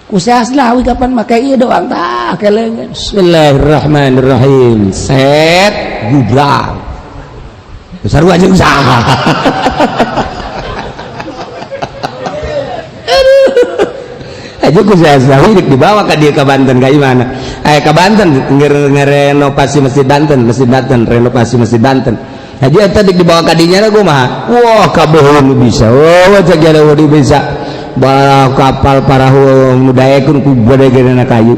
ku Syekh Aslawi kapan make ieu doang tah kelengan bismillahirrahmanirrahim set gudang besar aja usaha aja ku saya dibawa ke dia ke Banten kayak gimana ke Banten ngerenovasi Masjid Banten renovasi Masjid Banten aja tadi dibawa ke dinya gue mah wah kabeh bisa wah cek ada bisa bawa kapal parahu mudaekun ku gede-gede kayu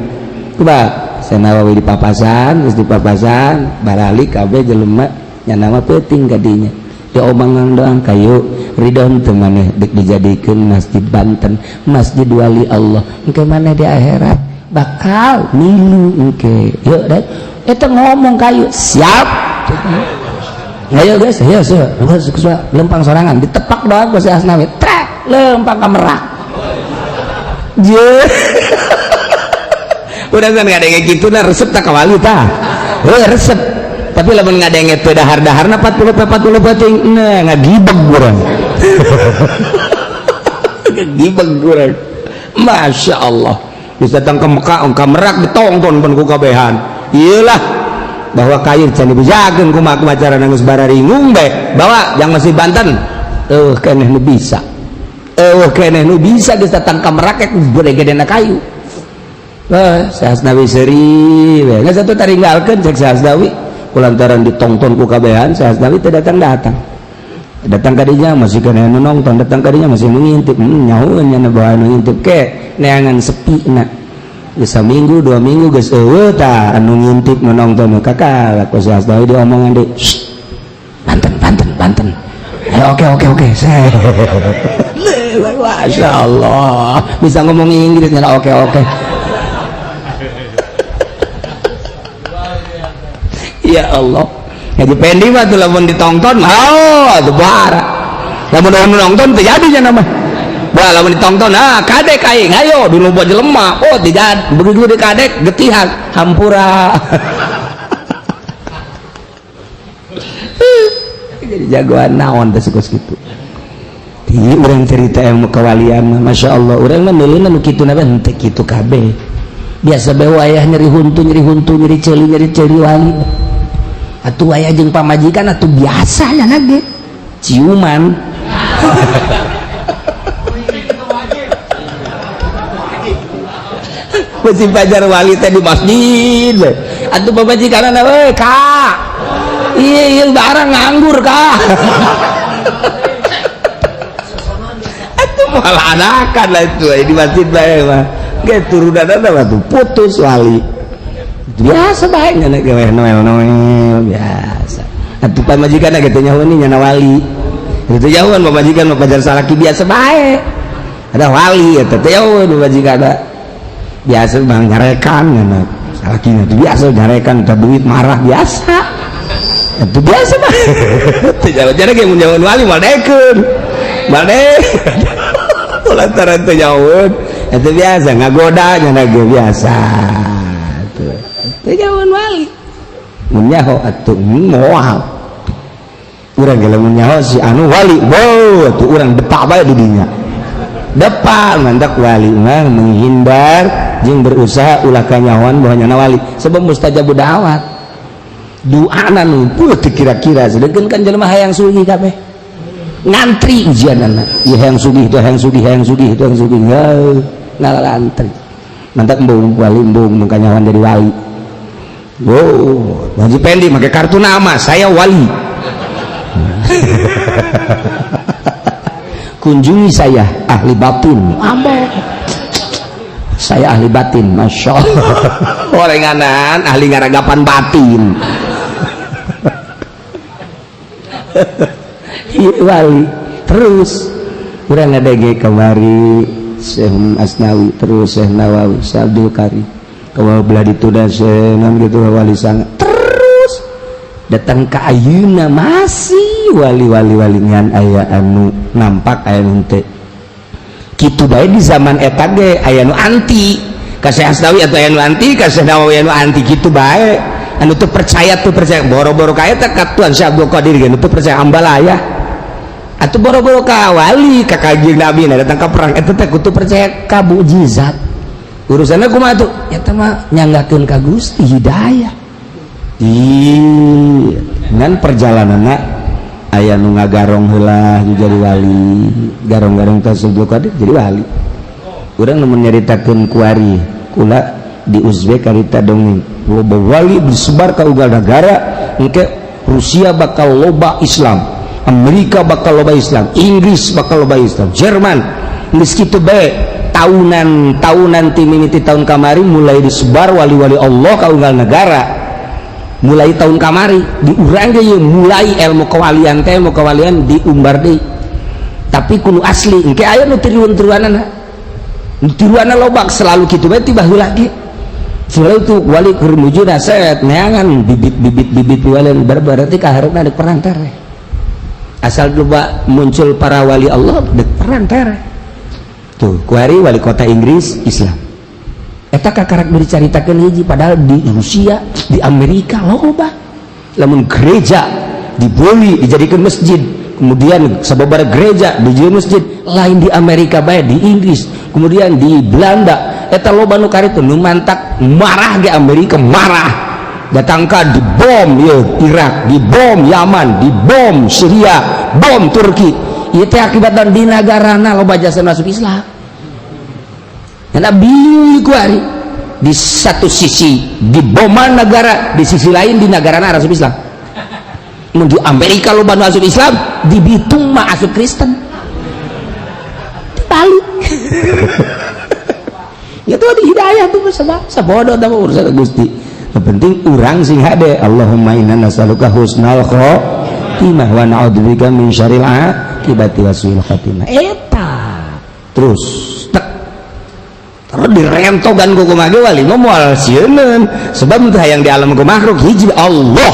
coba saya Nawawi di papasan terus di papasan baralik kabeh jelema nya nama penting kadinya ya omongan doang kayu ridon teu maneh dijadikeun Masjid Banten Masjid Wali Allah engke maneh di akhirat bakal milu engke yuk deh eta ngomong kayu siap ayo guys ayo lempang sorangan ditepak doang ku si Asnawi trek lempang ka Merak je udah kan nggak ada kayak gitu nah resep tak kawali ta resep tapi lamun nggak ada yang itu dahar-daharna 40 bating nah ngagibeg kurang ngagibeg kurang Masya Allah bisa datang ke Mekah ke Merak ditongton pun ku kabehan iyalah bahwa kayu can dibejakeun kumaha acara nangis bararingung bae bawa yang masih Banten keneh nu bisa keneh nu bisa geus datang ka Merak gede-gedena kayu Syekh Asnawi seri nggak satu taringgalkeun cek Syekh Asnawi kulantaran ditongton ku kabehan Syekh Asnawi teu datang kadinya masih kena nonton datang kadinya masih mengintip nyahoeun nya bawa nu ngintip ke neangan sepi na bisa minggu 2 minggu geus eueuh tah anu ngintip nonton kakak ku Syekh Asnawi diomongan deui Banten oke saya Masya Allah bisa ngomong Inggris nya oke ya Allah ngaji pendi mah tuh lamun ditonton tuh bara lamun nonton teu jadi nya nama bah lamun ditonton kadek aing ayo dulu buat jelema tidak begitu di kadek getihan hampura jadi jagoan naon teh sukus kitu ieu urang cerita ilmu kewalian Masya Allah urang mah meulina nu kitu na teh kitu kabeh biasa bae wayah nyeri huntu nyeri ceuli wali atuh aya jeung pamajikan atuh biasa nya nage ciuman masih pajar wali teh di masjid atuh pamajikanna we Kak iya barang nganggur Kak atuh malah anakan lah itu di masjid bae mah ge turunana mah tuh putus wali biasa baiknya nek noel biasa atuh pamajikan gitu nyahoeun nya wali itu jauhan pamajikan mah pajar salaki biasa bae ada wali eta teh jauhan pamajikan biasa bang ngarekan nya salaki itu biasa ngarekan teh duit marah biasa itu biasa bae teh jalan-jalan ge mun jauhan wali maldekeun lantaran teh jauhan itu biasa ngagoda nya biasa jawan wali munyaho atuh moal urang ge lamun nyaho si anu wali wow atuh urang depak bae di dinya depak mantak wali mah menghindar jeung berusaha ulah kanyahoan bahwa nyana wali sebab mustajabud da'wat doana nu teu kira-kira sedengkeun kan jelema hayang sugih kabeh ngantri ujianana ieu hayang sugih itu hayang sugih ngalantri mantak embung wali embung kanyahoan jadi wali. Wow, Haji Pendi pakai kartu nama saya wali. Kunjungi saya ahli batin. Saya ahli batin, Masya Allah. Orenganan ahli ngaragapan batin. Iya wali. Terus kurang ada kemari Syekh Asnawi terus Syekh Nawawi Syekh Abdul Karim kalau belah ditudah senan gitu wali sangat terus datang ke ayeuna masih wali-wali ngan aya anu nampak aya teh kitu bae di zaman eta ge aya nu anti ka Syekh Asnawi atau aya nu anti ka Syekh Nawawi anu anti kitu bae anu teu percaya boro-boro ka eta ka Tuan Syekh Abdul Qadir ge anu teu percaya ambalaya atuh boro-boro ka wali ka Kanjeng Nabi datang ka perang eta teh kudu percaya ka mukjizat urusanna kumaha tuh eta mah nyanggakeun ka Gusti hidayah ngan perjalananna aya nu ngagarong heula jadi wali garong-garong tasawuf kade jadi wali urang nu nyaritakeun kuari kula di Uzbek karita dongeng loba wali disebar ka ugal negara engke Rusia bakal loba Islam, Amerika bakal loba Islam, Inggris bakal loba Islam, Jerman geus kitu bae tahunan ti mimiti tahun kamari mulai disebar wali-wali Allah ka unggal negara mulai tahun kamari di urang ge mulai ilmu kewalian diumbar deui tapi kudu asli engke aya nu tiruanna loba selalu kitu bae tiba heula ge selalu itu wali keur nuju set neangan bibit wali berarti kaharepna dek perang tere asal loba muncul para wali Allah dek perang tere tuh kuari wali kota Inggris Islam eta kakarak dicaritakeun hiji padahal di Rusia di Amerika loba lamun gereja diboli dijadikan masjid kemudian sababaraha gereja dijadikan masjid lain di Amerika bae di Inggris kemudian di Belanda eta loba nu karitu nu mantak marah ge Amerika marah datangkan di bom ya Irak di bom Yaman di bom Syria bom Turki ieu teh akibatna di nagarana loba jasa masuk Islam karena bingung kuari di satu sisi di boman negara di sisi lain di nagarana asup Islam mun di Amerika loba nu asup Islam di Bitung mah asup Kristen balik itu ada hidayah tuh sabodo tah urusan Gusti yang penting urang sing hade Allahumma inna nas'aluka husnal khotimah wa na'udzubika min syarril aqibati wa su'il khotimah eta terus direntogan ku kumaha wali moal sieun sebab teu hayang di alam ku makhluk hiji Allah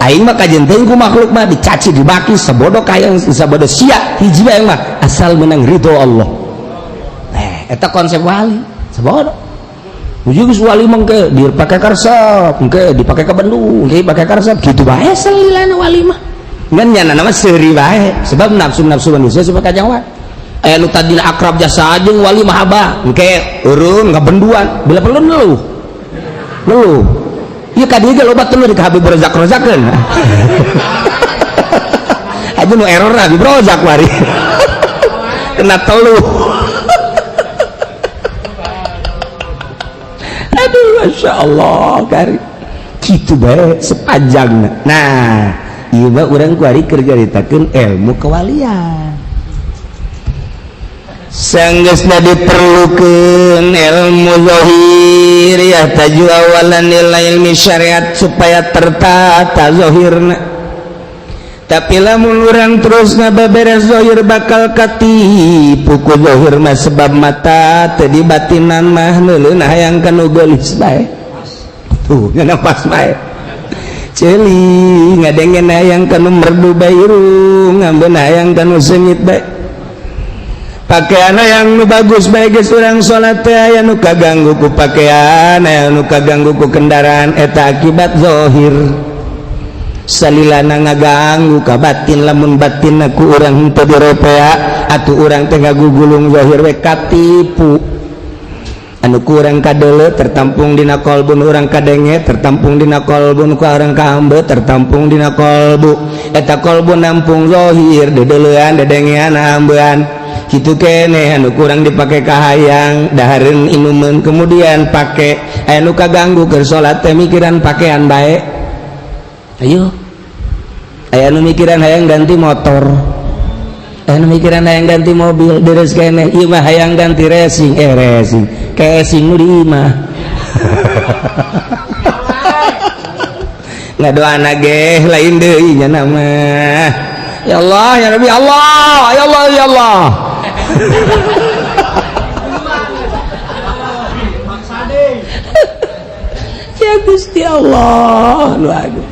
aing mah kajenteun ku makhluk mah dicaci dibaki sabodo kayang sabodo sia hiji bae mah asal menang ridho Allah eta konsep wali sabodo ujug wali mangke dipake karsep engke dipake ka Bandung engke dipake karsep kitu bae salilana wali mah ngan nyana nama seuri bae sebab nafsu manusia supaya kajang aya nu tadina akrab jasa jeung wali mahabah engke eureun ngabenduan bila perlu leuh ieu ka dieu ge loba teu di Habib rozak-rozakeun aja nu error Habib rozak mari kena telu aduh Masya Allah kari gitu bae sepanjangna nah ieu mah urang kuari keur caritakeun ilmu kewalian sanggeusna diperlukeun ilmu zahir ya taju awalan nilai ilmi syariat supaya tertata zahirna tapi lamun urang terus ngababeres zahir bakal katipu ku zahir mah sebab mata teu di batinan mah neuleun hayang kana gelis bae tuh ngana pas bae ceuli ngadengen hayang kana merdu bae irung ngambeun hayang kana seungit bae pakaian yang nu bagus bae geus urang salat teh aya nu kaganggu ku pakaian aya nu kaganggu ku kendaraan eta akibat zahir salilana ngaganggu ka batin lamun batin ku urang henteu diropea atuh urang teh ngagugulung zahir we katipu anu ku urang kadeuleu tertampung dina qalbun urang kadenge tertampung dina qalbun ku urang kahambe tertampung dina qalbu eta qalbu nampung zahir dedeleuan dedengean hambean kitu kene anu kurang dipake kahayang dahareun inumeun kemudian pake anu kaganggu keur salat teh mikiran pakaian bae ayo aya nu mikiran hayang ganti motor aya nu mikiran hayang ganti mobil deres kene ieu mah hayang ganti racing casing nu di imah ngadoana ge lain deui nya mah ya Allah ya Rabbi Allah ya Allah ya Allah ya Gusti Allah lu aduh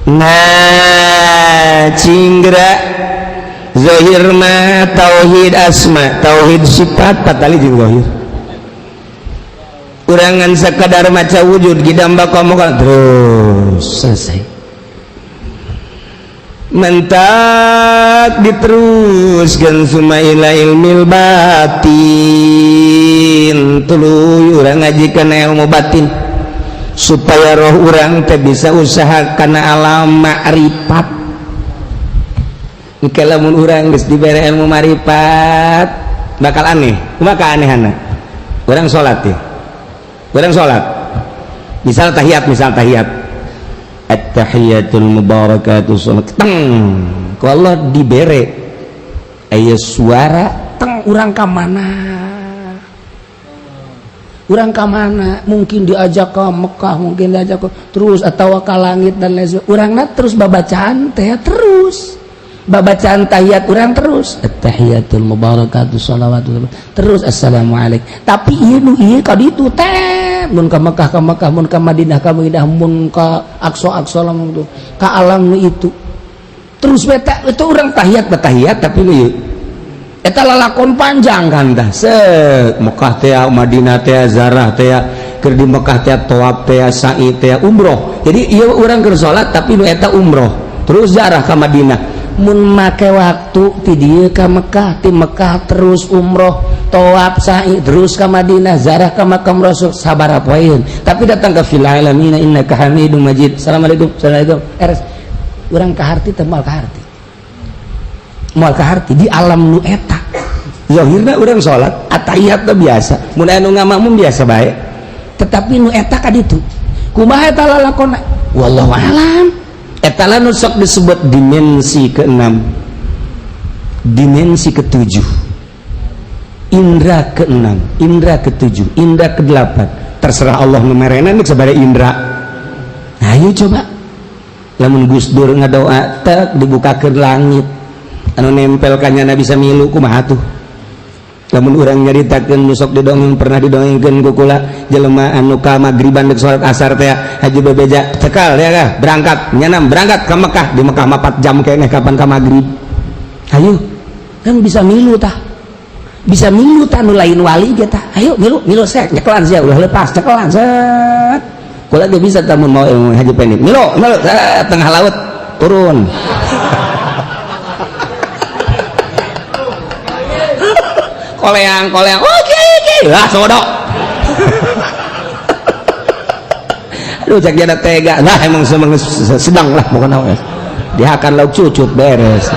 nah cinggra zahir mah tauhid asma tauhid sifat patali jeung zahir urangan sakadar maca wujud gidamba komo terus selesai mentak diteruskan sumaila ilmil batin tuluy urang ngajikan ilmu batin supaya roh urang teh bisa usaha kana alam ma'rifat. Engke lamun urang geus dibere ilmu ma'rifat bakal aneh. Kumaha keanehanna? Urang salat teh. Urang salat. Misal tahiyat at-tahiyatul mubarakatuh salat. Ku Allah dibere aya suara teng urang ka mana? Urang ka mana? Mungkin diajak ke Mekah, mungkin diajak ke terus atau ke langit dan lain sebagainya. Urangna terus babacaan teh terus. Babacaan tahiyat urang terus at-tahiyatul mubarakatuh shalawatullah terus assalamualaikum. Tapi ieu nu ieu ka ditu teh mun ka Mekah mun ka Madinah mun ka Aqsa lamun tuh ka alam nu itu. Terus beta itu urang tahiyat tapi nu ieu eta lalakon panjang kan tah seuk Mekah teh Madinah teh zarah teh keur di Mekah teh tawaf teh sa'i teh umroh. Jadi ieu urang keur salat tapi nu eta umroh terus zarah ka Madinah. Mun make waktu ti dieu ka Mekah, ti Mekah terus umroh, tawaf sa'i terus ka Madinah, zarah ka makam Rasul sabaraha poeun. Tapi datang ka fil alamin innaka Hamidum Majid. Assalamualaikum. Eres urang kaharti teh moal kaharti. Moal kaharti di alam nu eta. Zahirna urang salat, atahiyat teh biasa. Mun anu ngamakmum biasa bae. Tetapi nu eta ka ditu. Kumaha eta lalakonna? Wallahu a'lam. Eta nu sok disebut dimensi ke-6, dimensi ke-7, indra ke-6, indra ke-7, indra ke-8. Terserah Allah numerena nu sabaraha indra. Nah, ayo coba lamun Gus Dur ngadoa tek dibukakeun langit anu nempel ka nya bisa milu kumaha tuh. Lamun urang nyaritakeun nu sok didongeng pernah didongengkeun ku kula jelema anu ka magriban deuk salat asar teh Haji Bebeja cekal ya kah berangkat nyanam berangkat ke Mekah di Mekah 4 jam keneh kapan ka magrib. Ayo kan bisa milu tah nu lain wali ge tah. Ayo milu sek nyekelan sia ulah lepas cekelan set kula ge bisa tah mun mau ilmu Haji Penin milu tengah laut turun. koleang oke lah sodok. Aduh cak jana tega lah emang sedang lah bukan apa dihakan lauk cucut beres.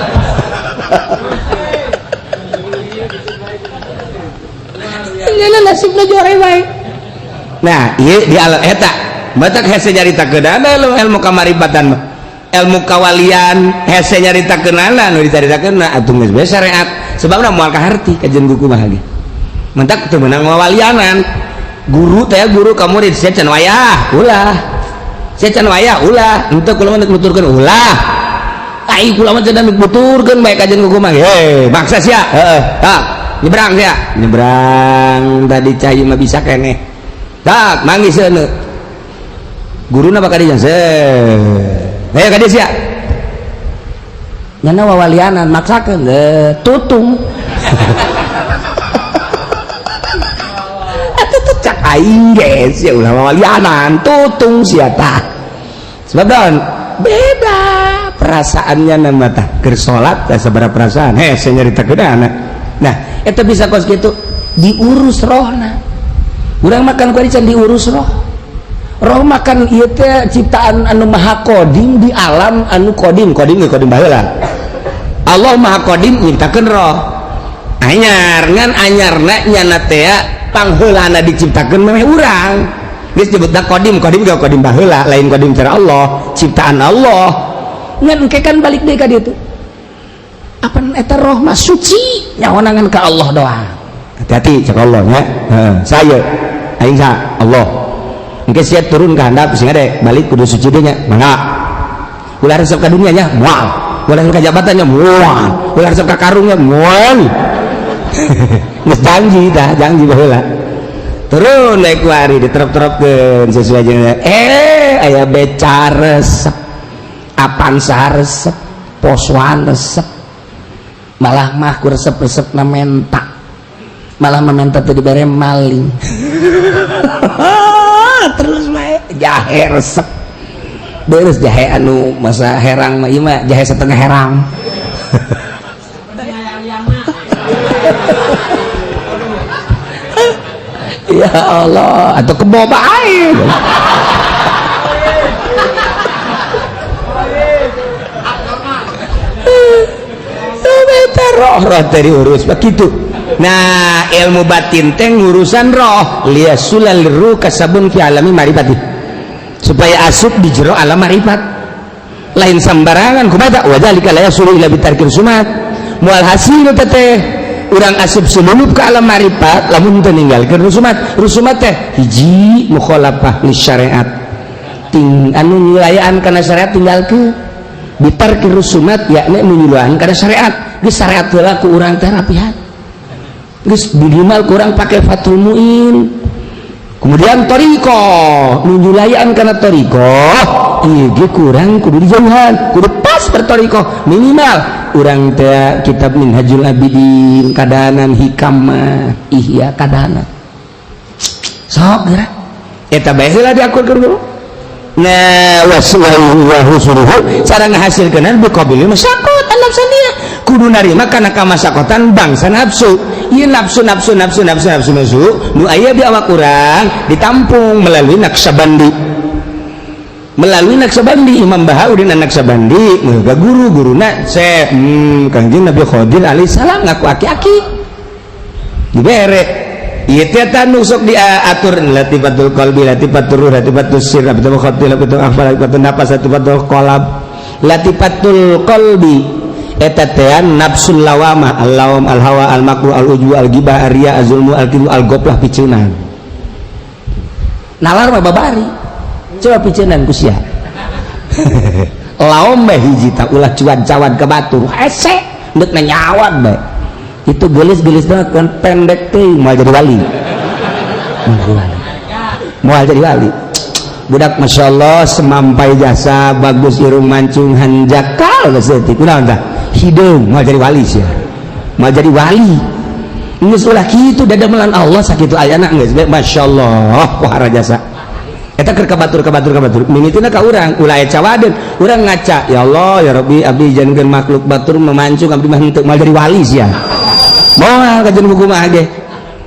Ini nasibnya jore baik. Nah iya di alam eta batak hese nyaritakeun ada ilmu kamaribatan ilmu kawalian hese nyaritakeun anu dicaritakeun atuh geus bae syariat sebabna moal kaharti kajian buku mah ge mentak teu meunang wawalianan guru teh guru ka murid sia can wayah ulah henteu kula mah nuturkeun ulah ai kula mah teh nuturkeun bae kajian buku mah he maksa sia heeh tak nyebrang tadi cai mah bisa keneh tak manggis seuneu guruna bakal dijan ayo ka dieu sia nyana wawalianan maksakeun tutung. Atuh teh cak aing geus ya ulah wawalianan tutung sia tah. Sebab daun beda perasaannya nama tah keur salat teh sabaraha perasaan hese nyaritakeun anak. Nah eta bisa kos kitu diurus rohna. Urang makan kuari can diurus roh makan ieu teh ciptaan anu maha kodim di alam anu kodim baheula. Allah maha kodim nyiptakeun roh anyarna nyana teh pangheulana diciptakeun memeh urang geus disebutna kodim ge kodim baheula lain kodim cara Allah ciptaan Allah ngan engke kan balik deui ka ditu apa eta roh mah suci nyawanangan ka Allah doang. Hati-hati cak Allah nya saya aing sa Allah engke sia turun ka handap sing ade balik kudu suci deui nya mangga ulah resep ka dunia nya moal ulah resep ka jabatannya moal ulah resep ka karungnya moal geus janji baheula turun naik kuari diterop-teropkeun sesuai jeung aya beca resep apansa resep poswan resep malah mah ku resep-resepna menta malah mementa teh dibere maling. Terus bae jahe resep beres jahe anu masa herang mah ieu mah jahe setengah herang. Ya Allah, atau keboba air. Roh dari urus begitu. Nah, ilmu batin teh urusan roh, liasulal ruh kasabun fi alami marifati, supaya asup di jero alam marifat lain sembarangan kumata wadzalika la yasulu ila bitarkil sumat mual hasil teh urang asup sululup ke alam marifat lamun teu ninggalkeun rusumat teh hiji mukhalafah li syariat ting anu nyulayaan kana syariat tinggalkeun bitarkil rusumat yakni menyulayaan kana syariat geus syariat heula ku urang teh rapihan geus minimal kurang pakai Fathul Muin. Kemudian toriko nyulayaan kana toriko ieu ge kurang kudu dijauhan kudu pas bertoriko minimal urang teh kitab Minhajul Abidin kadahanan hikamah ihya kadahanan sok geura eta bae heula diakurkeun dulu. Nah waswahu suruhu cara ngahasilkeun biqabili masyaqat an-nafsaniyah kudu narima kana kamasakotan bangsa nafsu. Ieu nafsu nu aya di awak urang ditampung melalui Naqsyabandi. Imam Bahauddin Naqsyabandi ngeuga guruna Syekh Kangjeng Nabi Khadir alaihi salam ngaku aki-aki dibere. Ieu teh tanu sok diatur latifatul qalbi, latifatul ruh, latifatul sir, latifatul khatir, latifatul akhbar, latifatul nafas, latifatul qalb. Latifatul qalbi eta teh nafsul lawama, al-lawam, al-hawa, al-makruh, al-ujbu, al-ghibah, ar-riya, az-zulmu, al-kibru, al-ghaflah piceunan. Nalar mah babari. Coba piceunan ku sia. Laom bae hiji ta ulah cuan-cawan ke batur. Hese deuk nyawat bae. Itu gelis-gelis banget kan pendek teh mau jadi wali. Mau jadi wali. Budak Masya Allah semampai jasa bagus irung mancung hanjakal gesetik kunaon tah hideung mau jadi wali sia mau jadi wali geus ulah kitu dadamelan Allah sakitu ayana geus Masya Allah pohara jasa eta keur kabatur mimitiuna ka urang ulah eca wadeun urang ngaca ya Allah ya Rabbi abdi jankeun makhluk batur memancung abdi mah henteu mau jadi wali sia moal kajen kumaha ge.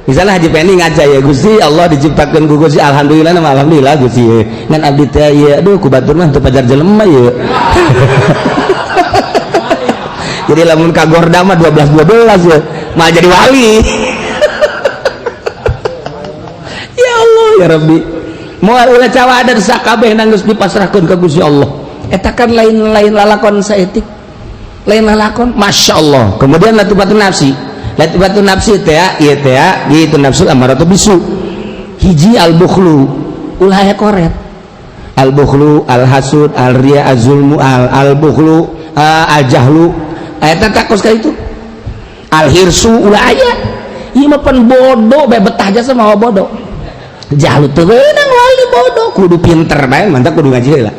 Misalnya Haji Penny ngaca ya Gusti Allah diciptakan ku Gusti alhamdulillah nama alhamdulillah Gusti ngan abdi teh ya aduh ku batur mah teu pajar jelema ya. Jadi lamun kagorda mah 12 ya mah jadi wali. Ya Allah ya Rabbi moal ulah cawadan sakabeh nanggeus dipasrahkeun ka Gusti Allah eta kan lain lalakon saeutik lain lalakon Masya Allah. Kemudian latifatun nafsi teh ieu teh gitu nafsul amaratu bisu hiji al-bukhlu ulah aya koret al-bukhlu al-hasud al-riya az-zulmu al-bukhlu al-jahlu eta takos ka itu al-hirsu ulah aya ieu mah pan bodoh bae betah jasa mah bodoh jahlu teu beunang wali bodoh kudu pinter bae mantap kudu ngaji heula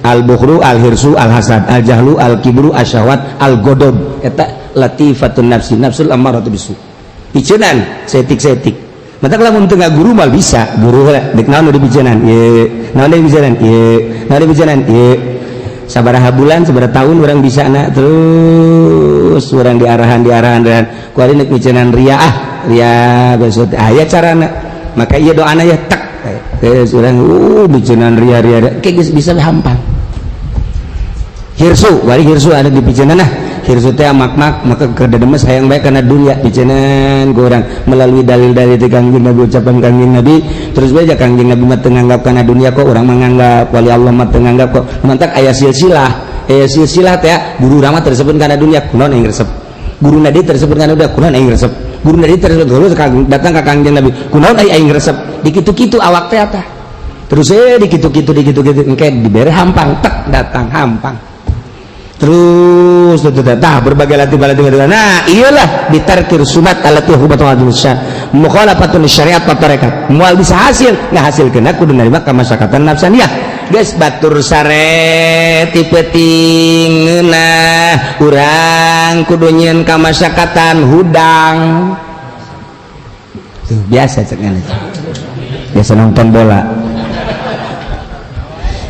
al-bukhlu al-hirsu al-hasad al-jahlu al-kibru asyahwat al-ghadab eta latifatun nafsi nafsul ammaratu bisu piceunan setik mantap lamun teu ngaguru mal bisa guru dek naon di piceunan ye naon di piceunan ye sabaraha bulan sabaraha tahun urang bisana terus urang diarahan dan ku ari nek piceunan ria besok aya carana maka ieu doana ya tak geus urang piceunan ria geus bisa hampang hirsu bari hirsu ada di piceunan hirsu teh makmak maka kededemes hayang bae kana dunya piceunan gorang melalui dalil-dalil teh Kangjeng Nabi ucapan Kangjeng Nabi terus bae Kangjeng Nabi mah teu nganggap kana dunya kok urang menganggap wali Allah mah teu nganggap kok mantak aya silsilah teh guru urang mah tersebut kana dunya kunaon aing resep guruna deui tersebut kana dunya kunaon aing resep guruna deui tersebut datang ka Kangjeng Nabi kunaon aing resep dikitu-kitu awak teh tah terus dikitu-kitu engke dibere hampang tek datang hampang terus berbagai latih nah iyalah bitarkir sumat alati hubatu adusya mukhalafatun syariat wa tarekat mual bisa hasil ngahasilkeun kudu narima kamasyakatan nafsaniyah geus batur sare ti peutingna urang kudu nyieun kamasyakatan hudang tuh biasa cek ngana biasa nonton bola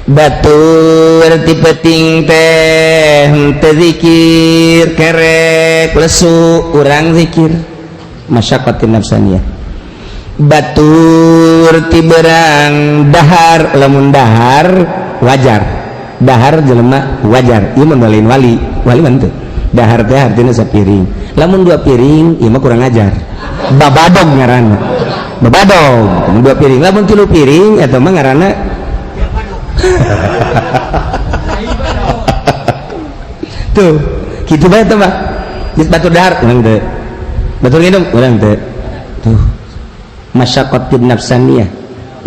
batur ti peuting teh teu zikir kerek lesu urang zikir masyaqatin nafsaniyah batur tiberang dahar lamun dahar wajar dahar jelema wajar ieu mah lain wali mah teu dahar teh artina sapiring lamun 2 piring ieu mah kurang ajar babadog ngaranna babadog lamun 2 piring lamun 3 piring eta mah ngaranna tuh kitu bae teh mah geus batur dahar urang teu batur nginum urang teu tuh masyaqqatun nafsaniyah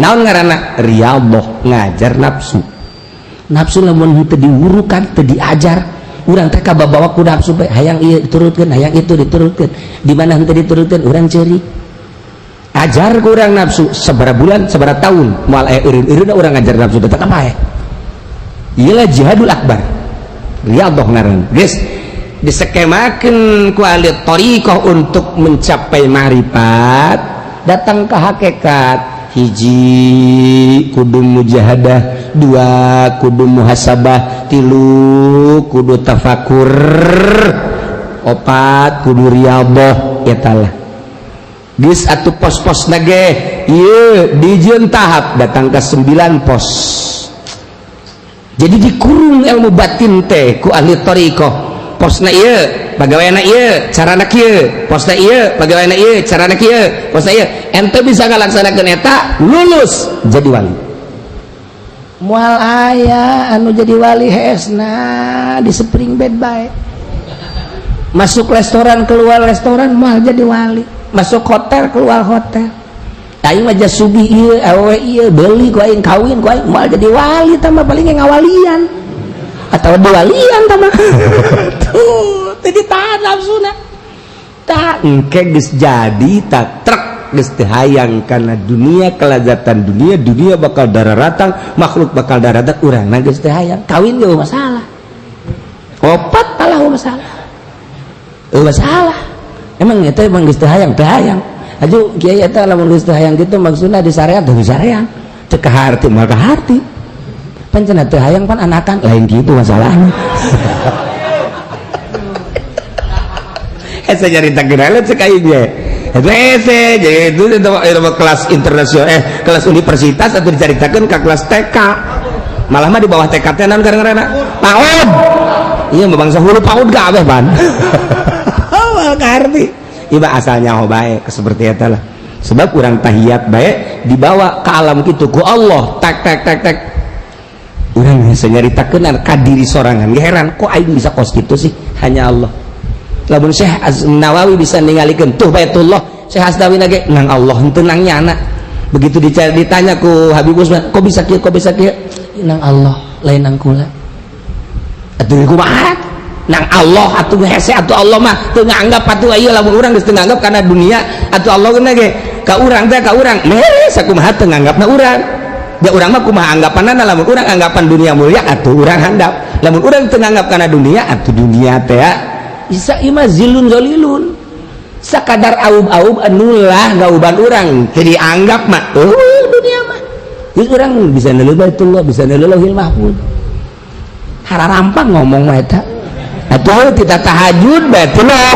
naon ngaranna riyadhah ngajar nafsu lamun teu diurukan teu diajar urang teh kababawa ku nafsu bae hayang ieu diturutkeun hayang itu diturutkeun di mana henteu diturutkeun urang ceurik ajar ku urang nafsu sabaraha bulan sabaraha taun moal aya eureun-eureunna urang ngajar nafsu teh ka bae ieu lah jihadul akbar riyadhah ngaranna geus diskemakeun ku ahli thariqah untuk mencapai ma'rifat datang ke hakikat hiji kudu mujahadah 2 kudu muhasabah 3 kudu tafakur 4 kudu riyadhah etalah geus atuh pos-pos nage ieu dijieun tahap datang ke 9 pos jadi dikurung ilmu batin teh ku ahli thariqah posna ieu bagaimana ieu carana kieu posna ieu bagaimana ieu carana kieu posna ieu ente bisa ngalaksanakeun eta lulus jadi wali moal aya anu jadi wali hesna di spring bed bae masuk restoran keluar restoran moal jadi wali masuk hotel keluar hotel aing mah jasubi ieu awewe ieu beuli ku aing kawin ku aing moal jadi wali tambah paling ngawalian atau diwalian tambah tuh jadi tahan nafsuna tak engke geus jadi tak trek geus teu hayang kana dunia kelazatan dunia bakal dararatang makhluk bakal dararat urang geus teu hayang kawin ge masalah opat talah masalah masalah emang eta emang geus teu hayang aju kiai eta lamun geus teu hayang kitu maksudna di syariat teu syariat teu kahar teu mah kaharti pancen teu hayang pan anakan lain gitu masalahnya saya ceritakeun heula cek aing ge jadi itu kelas internasional kelas universitas atau diceritakeun ka kelas TK malah mah di bawah TK teh naon ngaranna PAUD iya bangsa hulu PAUD kabeh ban ngarti iba asalnya bae seperti eta lah sebab urang tahiyat bae dibawa ke alam kitu ku Allah tak urang bisa nyaritakeun ka diri sorangan heran kok aing bisa kos kitu sih hanya Allah lamun Syekh Nawawi bisa ningalikeun tuh Baitullah Syekh Asdawi lagi nang Allah henteu nang nyana begitu ditanya ku Habib Usman kok bisa kieu nang Allah lain nang kula atuh kumaha nang Allah atuh hese atuh Allah mah teu nganggap atuh ieu lamun urang geus teu nganggap kana dunia atuh Allah geuna ge ka urang teh ka urang mere sakumaha teu nganggapna urang da urang mah kumaha anggapanna lamun urang anggapan dunia mulia atuh urang handap lamun urang teu nganggap kana dunia atuh dunia teh bisa imah zilun zalilun sakadar aub-aub anulah gauban urang jadi anggap mah dunia mah geus urang bisa neuleuh Baitullah bisa neuleuh Lauhil Mahfuz hararampang ngomong mah eta atuh kita tahajud Baitullah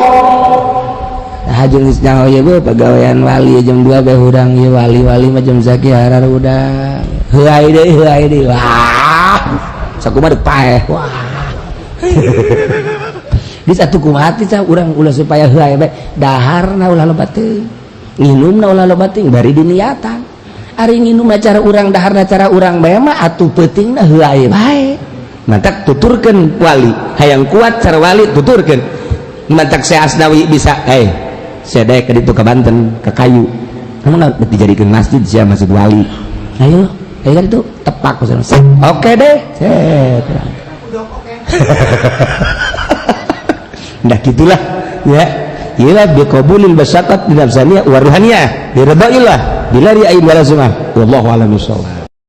tahajud geus nyaho ieu beuh pagawean wali jam 2 bae urang ieu wali-wali mah jam saki harar udang heuai deui wah sakumaha deuk paeh wah di satu kumati cah urang ulah supaya heuai bae daharna ulah loba teuing nginumna ulah loba teuing bari diniatan ari nginum cara urang daharna cara urang bae mah atuh peutingna heuai bae mantak tuturkeun wali hayang kuat cara wali tuturkeun mantak Syekh Asdawi bisa saya daek ka ditu ka Banten ka kayu namun beuti dijadikeun masjid sia masjid wali ayo ka ditu tepak oke deh nah gitulah ya iyalah biqabulil basyaqat binafsaniyah wa ruhaniyah biridailah bila ri'ain wala sumah wallahu a'lam bissawab.